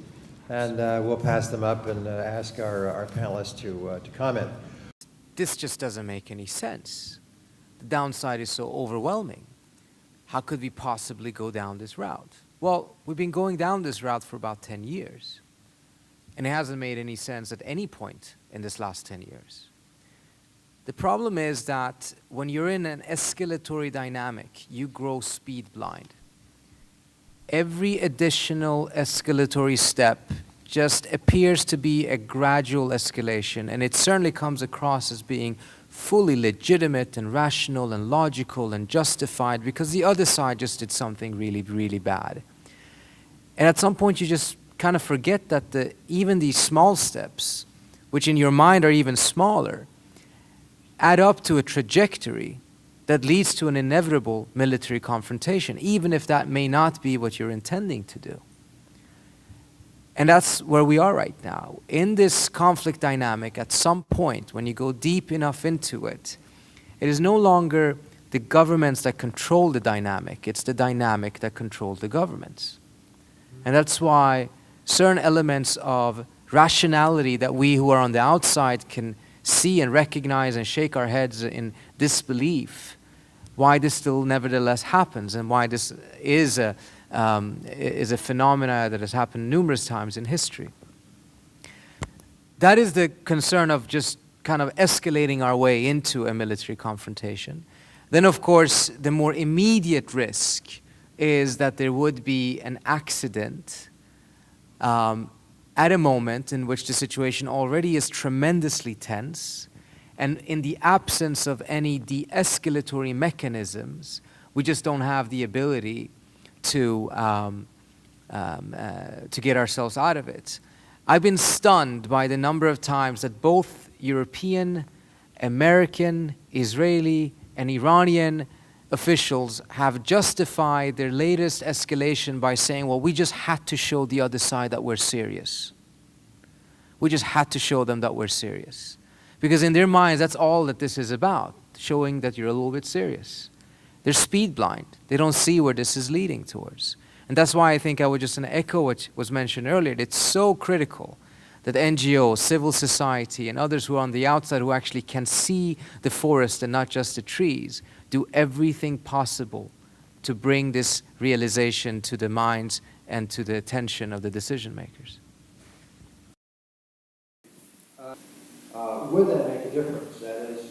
and we'll pass them up and ask our panelists to comment. This just doesn't make any sense. The downside is so overwhelming. How could we possibly go down this route? Well, we've been going down this route for about 10 years, and it hasn't made any sense at any point in this last 10 years. The problem is that when you're in an escalatory dynamic, you grow speed blind. Every additional escalatory step just appears to be a gradual escalation, and it certainly comes across as being fully legitimate and rational and logical and justified because the other side just did something really, really bad. And at some point you just kind of forget that even these small steps, which in your mind are even smaller, add up to a trajectory that leads to an inevitable military confrontation, even if that may not be what you're intending to do. And that's where we are right now. In this conflict dynamic, at some point, when you go deep enough into it, it is no longer the governments that control the dynamic, it's the dynamic that controls the governments. And that's why certain elements of rationality that we who are on the outside can see and recognize and shake our heads in disbelief, why this still nevertheless happens and why this is a phenomena that has happened numerous times in history. That is the concern of just kind of escalating our way into a military confrontation. Then, of course, the more immediate risk is that there would be an accident at a moment in which the situation already is tremendously tense, and in the absence of any de-escalatory mechanisms, we just don't have the ability to get ourselves out of it. I've been stunned by the number of times that both European, American, Israeli, and Iranian officials have justified their latest escalation by saying, well, we just had to show the other side that we're serious. We just had to show them that we're serious. Because in their minds, that's all that this is about, showing that you're a little bit serious. They're speed blind. They don't see where this is leading towards. And that's why I think I would just echo what was mentioned earlier. It's so critical that NGOs, civil society, and others who are on the outside who actually can see the forest and not just the trees, do everything possible to bring this realization to the minds and to the attention of the decision makers. Would that make a difference? That is,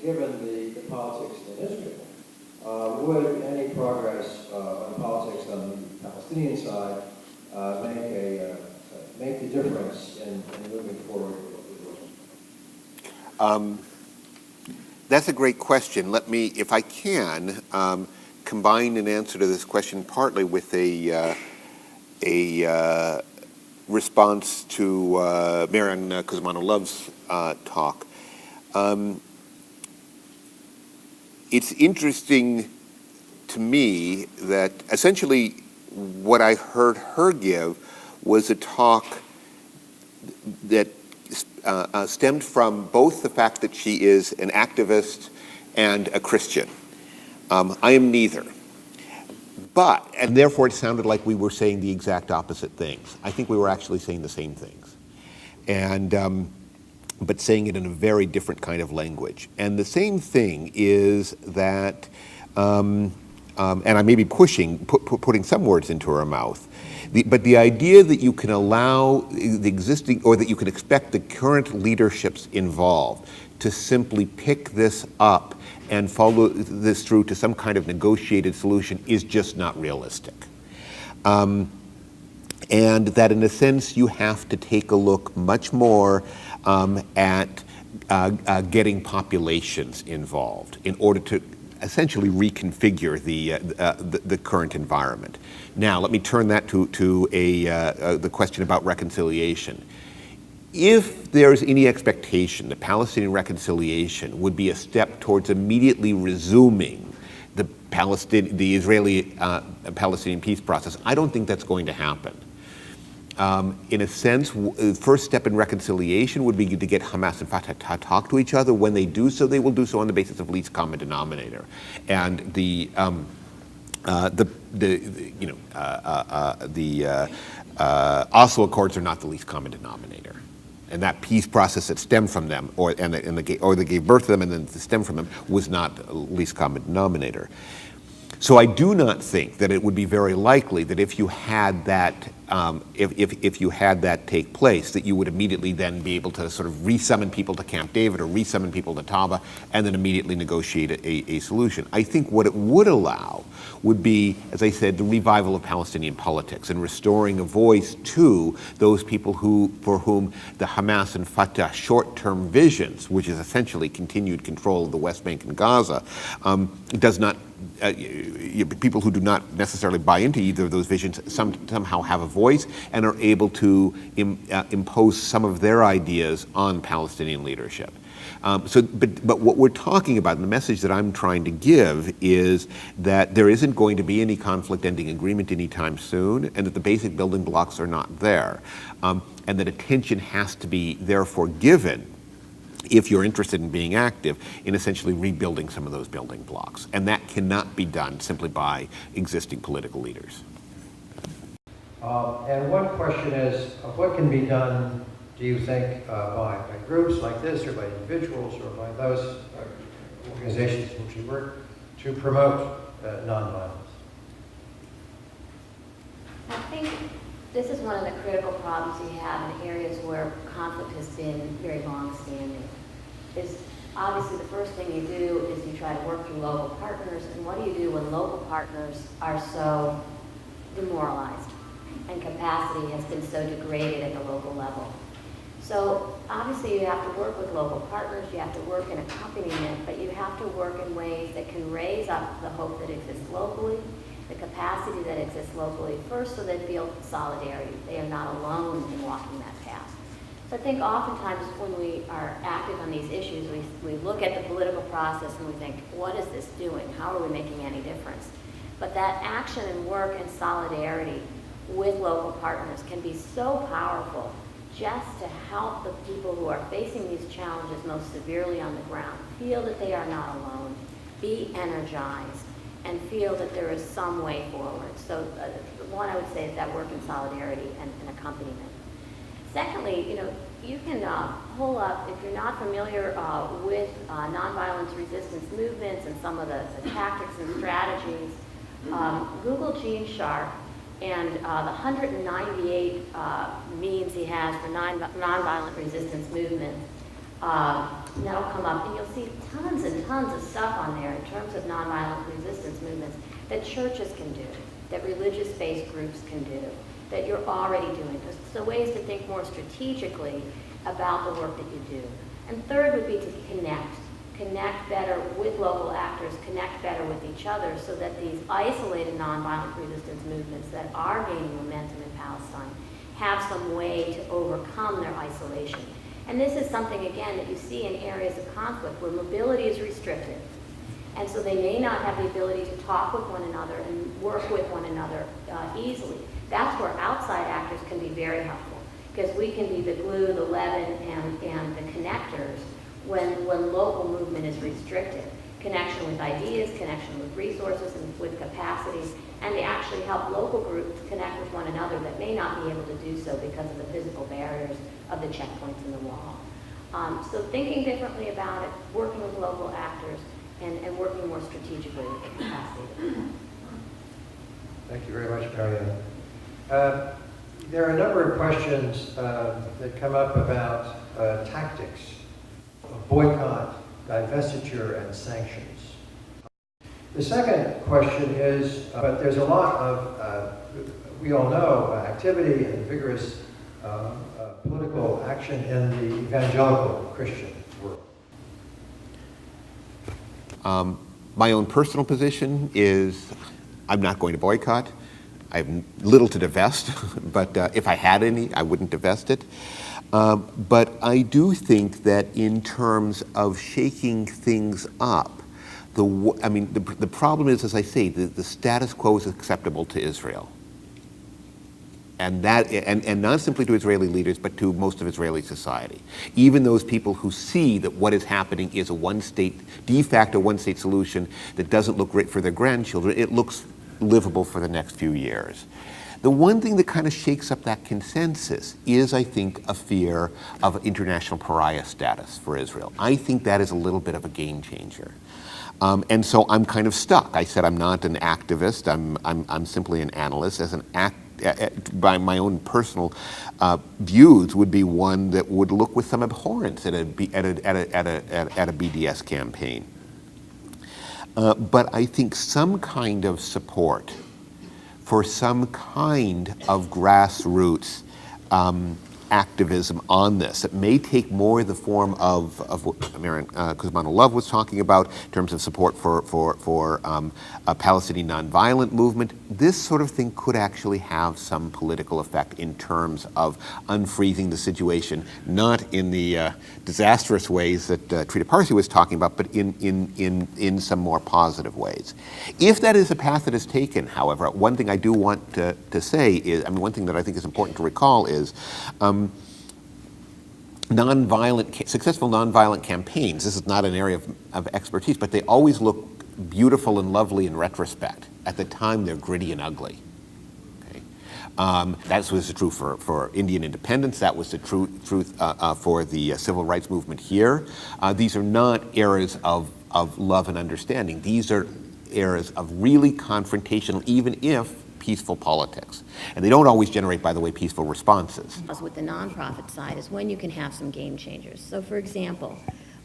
given the politics in Israel, would any progress on politics on the Palestinian side make the difference in moving forward with That's a great question. Let me, if I can, combine an answer to this question partly with a response to Maryann Cusimano-Love's talk. It's interesting to me that essentially what I heard her give was a talk that stemmed from both the fact that she is an activist and a Christian. I am neither. And therefore it sounded like we were saying the exact opposite things. I think we were actually saying the same things. But saying it in a very different kind of language. And the same thing is that, and I may be putting some words into her mouth, but the idea that you can allow the existing, or that you can expect the current leaderships involved to simply pick this up and follow this through to some kind of negotiated solution is just not realistic. And that in a sense you have to take a look much more at getting populations involved in order to essentially reconfigure the current environment. Now, let me turn that to the question about reconciliation. If there's any expectation that Palestinian reconciliation would be a step towards immediately resuming the Israeli-Palestinian peace process, I don't think that's going to happen. In a sense, the first step in reconciliation would be to get Hamas and Fatah to talk to each other. When they do so, they will do so on the basis of least common denominator. And the Oslo Accords are not the least common denominator. And that peace process that stemmed from them, or they gave birth to them and then stemmed from them, was not least common denominator. So I do not think that it would be very likely that if you had that, if you had that take place, that you would immediately then be able to sort of resummon people to Camp David or resummon people to Taba and then immediately negotiate a solution. I think what it would allow would be, as I said, the revival of Palestinian politics and restoring a voice to those people for whom the Hamas and Fatah short-term visions, which is essentially continued control of the West Bank and Gaza, does not. People who do not necessarily buy into either of those visions somehow have a voice and are able to impose some of their ideas on Palestinian leadership. But what we're talking about, and the message that I'm trying to give, is that there isn't going to be any conflict-ending agreement anytime soon, and that the basic building blocks are not there, and that attention has to be therefore given, if you're interested in being active, in essentially rebuilding some of those building blocks. And that cannot be done simply by existing political leaders. And one question is, what can be done, do you think, by groups like this, or by individuals, or by those organizations in which you work, to promote nonviolence? I think this is one of the critical problems we have in areas where conflict has been very long-standing. Is obviously the first thing you do is you try to work through local partners, and what do you do when local partners are so demoralized and capacity has been so degraded at the local level? So obviously you have to work with local partners, you have to work in accompaniment, but you have to work in ways that can raise up the hope that exists locally the capacity that exists locally first so they feel solidarity. They are not alone in walking that path. So I think oftentimes when we are active on these issues, we look at the political process and we think, what is this doing? How are we making any difference? But that action and work and solidarity with local partners can be so powerful just to help the people who are facing these challenges most severely on the ground feel that they are not alone, be energized, and feel that there is some way forward. So one, I would say, is that work in solidarity and accompaniment. Secondly, you can pull up, if you're not familiar with nonviolence resistance movements and some of the tactics and strategies, Google Gene Sharp and the 198 means he has for nonviolent resistance movements. That'll come up, and you'll see tons and tons of stuff on there in terms of nonviolent resistance movements that churches can do, that religious-based groups can do, that you're already doing. So ways to think more strategically about the work that you do. And third would be to connect better with local actors, connect better with each other so that these isolated nonviolent resistance movements that are gaining momentum in Palestine have some way to overcome their isolation. And this is something, again, that you see in areas of conflict where mobility is restricted. And so they may not have the ability to talk with one another and work with one another easily. That's where outside actors can be very helpful, because we can be the glue, the leaven, and the connectors when local movement is restricted. Connection with ideas, connection with resources and with capacities, and to actually help local groups connect with one another that may not be able to do so because of the physical barriers of the checkpoints in the wall. So thinking differently about it, working with local actors, and working more strategically with the capacity. Thank you very much, Maryann. There are a number of questions that come up about tactics of boycott, divestiture, and sanctions. The second question is, but there's a lot of, we all know, activity and vigorous political action in the evangelical Christian world. My own personal position is I'm not going to boycott. I have little to divest, but if I had any, I wouldn't divest it. But I do think that in terms of shaking things up, the problem is, as I say, the status quo is acceptable to Israel. And not simply to Israeli leaders, but to most of Israeli society. Even those people who see that what is happening is a de facto one-state solution that doesn't look great for their grandchildren, it looks livable for the next few years. The one thing that kind of shakes up that consensus is, I think, a fear of international pariah status for Israel. I think that is a little bit of a game changer. And so I'm kind of stuck. I said I'm not an activist, I'm simply an analyst. By my own personal views, would be one that would look with some abhorrence at a BDS campaign. But I think some kind of support for some kind of grassroots activism on this. It may take more the form of what Maryann Cusimano-Love was talking about in terms of support for a Palestinian nonviolent movement. This sort of thing could actually have some political effect in terms of unfreezing the situation, not in the disastrous ways that Trita Parsi was talking about, but in some more positive ways. If that is a path that is taken, however, one thing I do want to say is, one thing that I think is important to recall is successful nonviolent campaigns, this is not an area of expertise, but they always look beautiful and lovely in retrospect. At the time, they're gritty and ugly. Okay? That was true for Indian independence. That was the truth for the civil rights movement here. These are not eras of love and understanding. These are eras of really confrontational, even if peaceful politics. And they don't always generate, by the way, peaceful responses. With the nonprofit side is when you can have some game changers. So for example,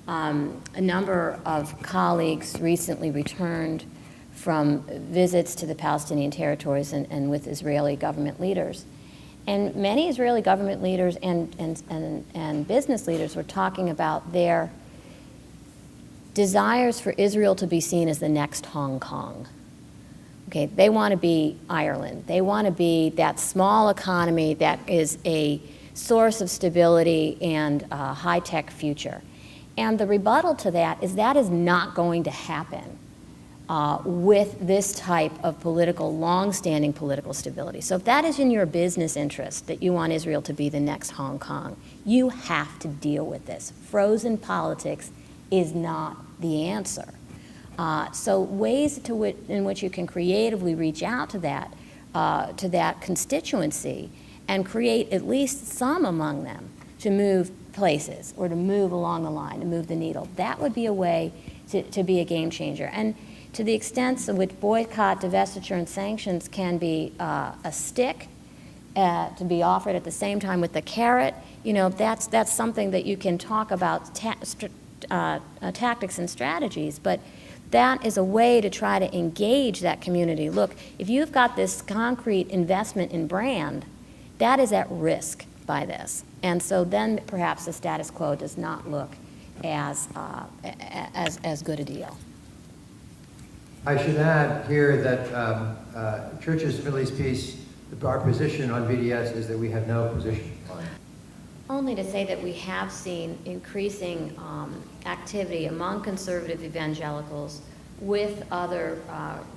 a number of colleagues recently returned from visits to the Palestinian territories and with Israeli government leaders. And many Israeli government leaders and business leaders were talking about their desires for Israel to be seen as the next Hong Kong. Okay, they want to be Ireland. They want to be that small economy that is a source of stability and a high-tech future. And the rebuttal to that is not going to happen with this type of long-standing political stability. So if that is in your business interest, that you want Israel to be the next Hong Kong, you have to deal with this. Frozen politics is not the answer. So ways in which you can creatively reach out to that constituency and create at least some among them to move places or to move along the line, to move the needle. That would be a way to be a game changer. And to the extent to which boycott, divestiture, and sanctions can be a stick to be offered at the same time with the carrot, that's something that you can talk about tactics and strategies, but that is a way to try to engage that community. Look, if you've got this concrete investment in brand, that is at risk by this. And so then perhaps the status quo does not look as good a deal. I should add here that Churches of Middle East Peace, our position on BDS is that we have no position on it. Only to say that we have seen increasing activity among conservative evangelicals with other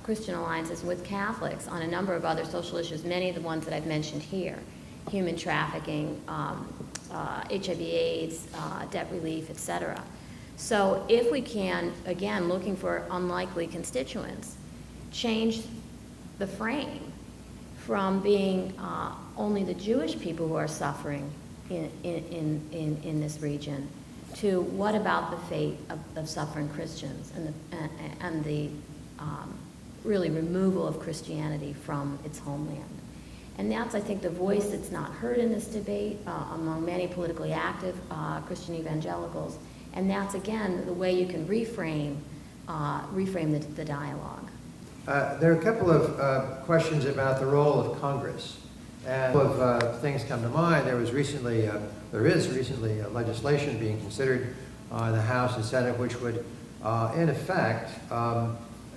Christian alliances, with Catholics on a number of other social issues, many of the ones that I've mentioned here: human trafficking, HIV/AIDS, debt relief, etc. So if we can, again, looking for unlikely constituents, change the frame from being only the Jewish people who are suffering in this region to what about the fate of suffering Christians and the really removal of Christianity from its homeland. And that's, I think, the voice that's not heard in this debate among many politically active Christian evangelicals. And that's, again, the way you can reframe the dialogue. There are a couple of questions about the role of Congress. And a couple of things come to mind. There is recently legislation being considered in the House and Senate which would, in effect,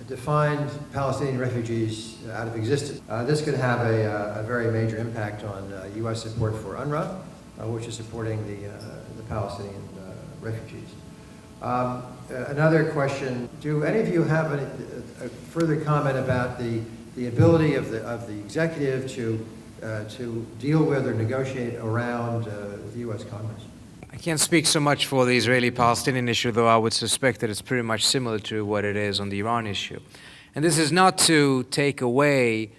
define Palestinian refugees out of existence. This could have a very major impact on U.S. support for UNRWA, which is supporting the Palestinian refugees. Another question: do any of you have a further comment about the ability of the executive to deal with or negotiate around the U.S. Congress? I can't speak so much for the Israeli-Palestinian issue, though I would suspect that it's pretty much similar to what it is on the Iran issue. And this is not to take away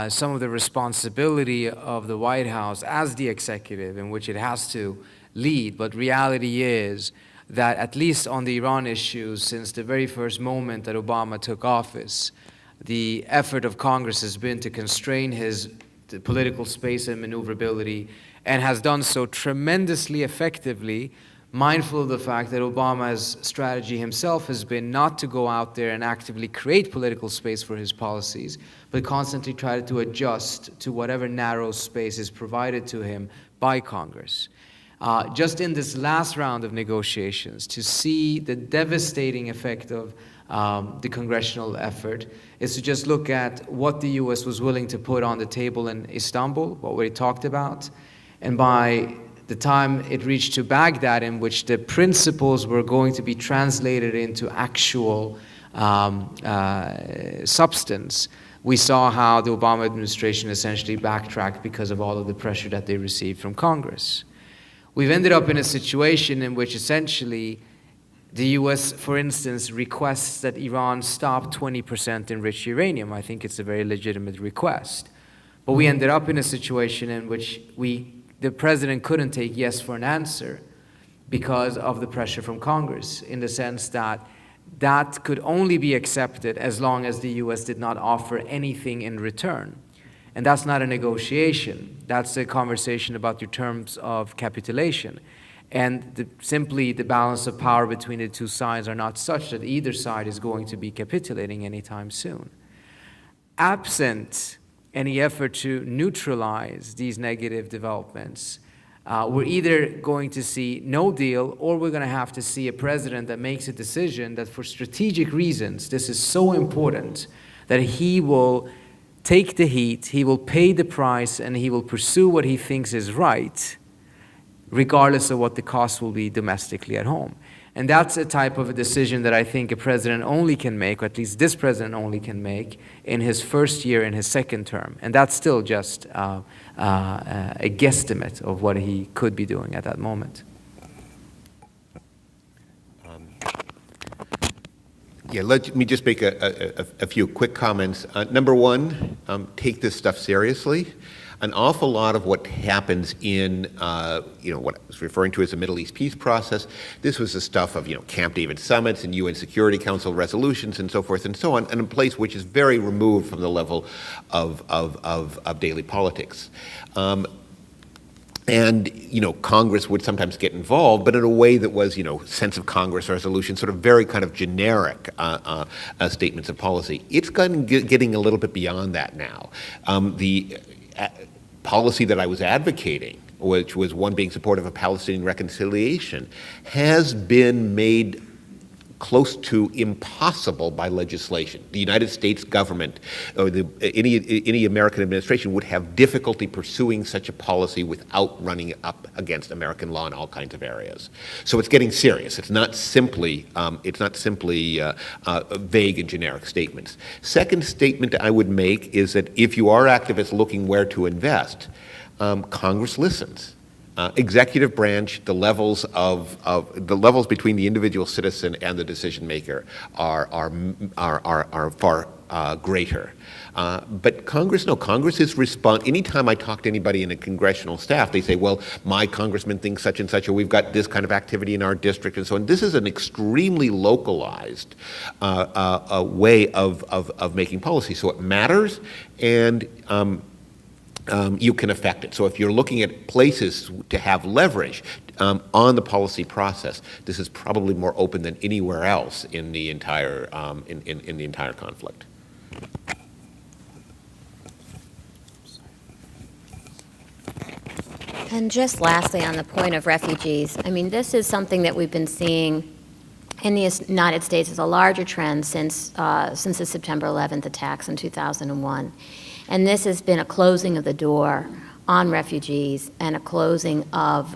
some of the responsibility of the White House as the executive, in which it has to lead, but reality is that at least on the Iran issue, since the very first moment that Obama took office, the effort of Congress has been to constrain his political space and maneuverability, and has done so tremendously effectively, mindful of the fact that Obama's strategy himself has been not to go out there and actively create political space for his policies, but constantly try to adjust to whatever narrow space is provided to him by Congress. Just in this last round of negotiations, to see the devastating effect of the congressional effort is to just look at what the U.S. was willing to put on the table in Istanbul, what we talked about, and by the time it reached to Baghdad, in which the principles were going to be translated into actual substance, we saw how the Obama administration essentially backtracked because of all of the pressure that they received from Congress. We've ended up in a situation in which essentially the U.S., for instance, requests that Iran stop 20% enriched uranium. I think it's a very legitimate request. But we ended up in a situation in which the president couldn't take yes for an answer because of the pressure from Congress, in the sense that that could only be accepted as long as the U.S. did not offer anything in return. And that's not a negotiation. That's a conversation about your terms of capitulation. And simply the balance of power between the two sides are not such that either side is going to be capitulating anytime soon. Absent any effort to neutralize these negative developments, we're either going to see no deal, or we're going to have to see a president that makes a decision that for strategic reasons, this is so important that he will take the heat, he will pay the price, and he will pursue what he thinks is right, regardless of what the cost will be domestically at home. And that's a type of a decision that I think a president only can make, or at least this president only can make, in his first year in his second term. And that's still just a guesstimate of what he could be doing at that moment. Yeah, let me just make a few quick comments. Number one, take this stuff seriously. An awful lot of what happens in, what I was referring to as the Middle East peace process, this was the stuff of, Camp David summits and UN Security Council resolutions and so forth and so on, and a place which is very removed from the level of daily politics. And, Congress would sometimes get involved, but in a way that was, sense of Congress resolution, sort of very kind of generic statements of policy. It's getting a little bit beyond that now. The policy that I was advocating, which was one being supportive of Palestinian reconciliation, has been made close to impossible by legislation. The United States government, or any American administration, would have difficulty pursuing such a policy without running up against American law in all kinds of areas. So it's getting serious. It's not simply vague and generic statements. Second statement I would make is that if you are activists looking where to invest, Congress listens. Executive branch, the levels between the individual citizen and the decision maker are far greater. But Congress is anytime I talk to anybody in a congressional staff, they say, well, my congressman thinks such and such, or we've got this kind of activity in our district and so on. This is an extremely localized way of making policy. So it matters, and you can affect it. So if you're looking at places to have leverage on the policy process, this is probably more open than anywhere else in the entire in the entire conflict. And just lastly, on the point of refugees, I mean, this is something that we've been seeing in the United States as a larger trend since the September 11th attacks in 2001. And this has been a closing of the door on refugees and a closing of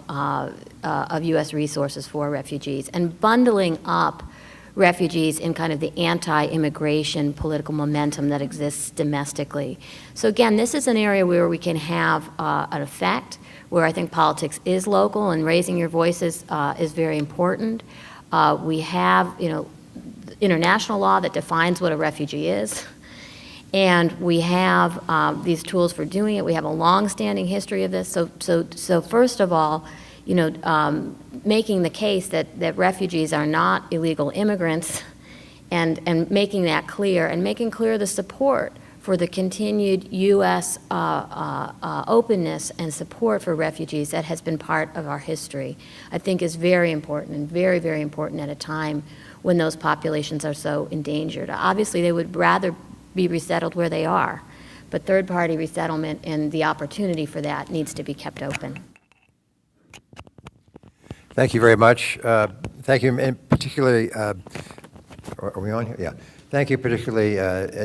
U.S. resources for refugees and bundling up refugees in kind of the anti-immigration political momentum that exists domestically. So again, this is an area where we can have an effect, where I think politics is local and raising your voices is very important. We have, international law that defines what a refugee is. And we have these tools for doing it. We have a long-standing history of this. So first of all, making the case that refugees are not illegal immigrants, and making that clear, and making clear the support for the continued U.S. Openness and support for refugees that has been part of our history, I think is very important, and very, very important at a time when those populations are so endangered. Obviously, they would rather be resettled where they are, but third-party resettlement and the opportunity for that needs to be kept open. Thank you very much. Thank you, and particularly, are we on here? Yeah. Thank you particularly,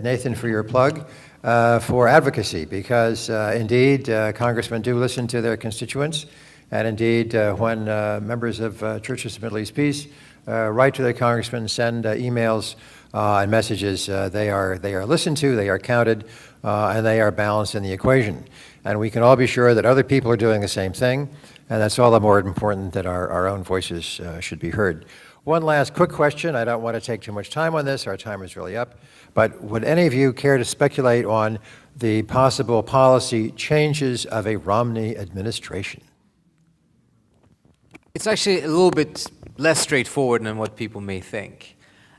Nathan, for your plug for advocacy, because indeed, congressmen do listen to their constituents, and indeed, when members of Churches of Middle East Peace write to their congressmen, send emails and messages, they are listened to, they are counted, and they are balanced in the equation. And we can all be sure that other people are doing the same thing, and that's all the more important that our own voices should be heard. One last quick question. I don't want to take too much time on this. Our time is really up. But would any of you care to speculate on the possible policy changes of a Romney administration? It's actually a little bit less straightforward than what people may think.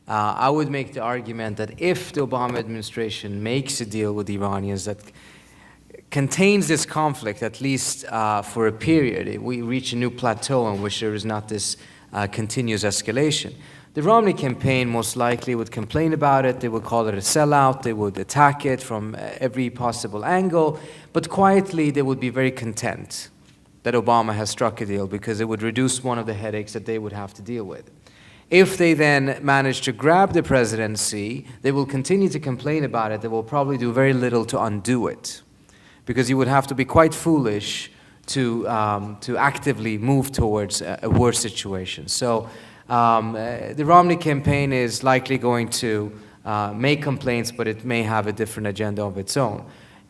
I would make the argument that if the Obama administration makes a deal with the Iranians that contains this conflict, at least for a period, we reach a new plateau in which there is not this continuous escalation. The Romney campaign most likely would complain about it, they would call it a sellout, they would attack it from every possible angle, but quietly they would be very content that Obama has struck a deal, because it would reduce one of the headaches that they would have to deal with. If they then manage to grab the presidency, they will continue to complain about it. They will probably do very little to undo it, because you would have to be quite foolish to actively move towards a worse situation. So the Romney campaign is likely going to make complaints, but it may have a different agenda of its own.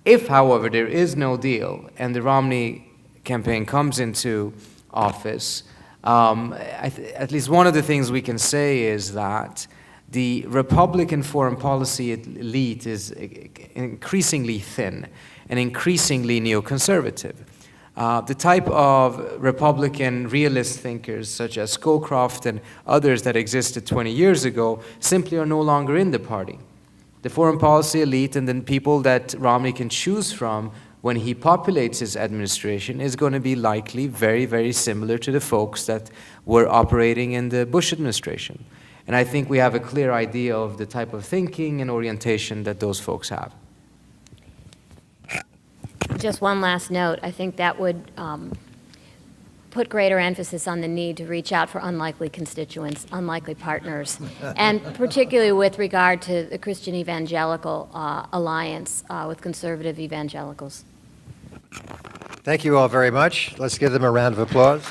If, however, there is no deal and the Romney campaign comes into office, at least one of the things we can say is that the Republican foreign policy elite is increasingly thin and increasingly neoconservative. The type of Republican realist thinkers such as Scowcroft and others that existed 20 years ago simply are no longer in the party. The foreign policy elite and the people that Romney can choose from when he populates his administration is going to be likely very, very similar to the folks that were operating in the Bush administration. And I think we have a clear idea of the type of thinking and orientation that those folks have. Just one last note. I think that would put greater emphasis on the need to reach out for unlikely constituents, unlikely partners, and particularly with regard to the Christian Evangelical Alliance with conservative evangelicals. Thank you all very much. Let's give them a round of applause.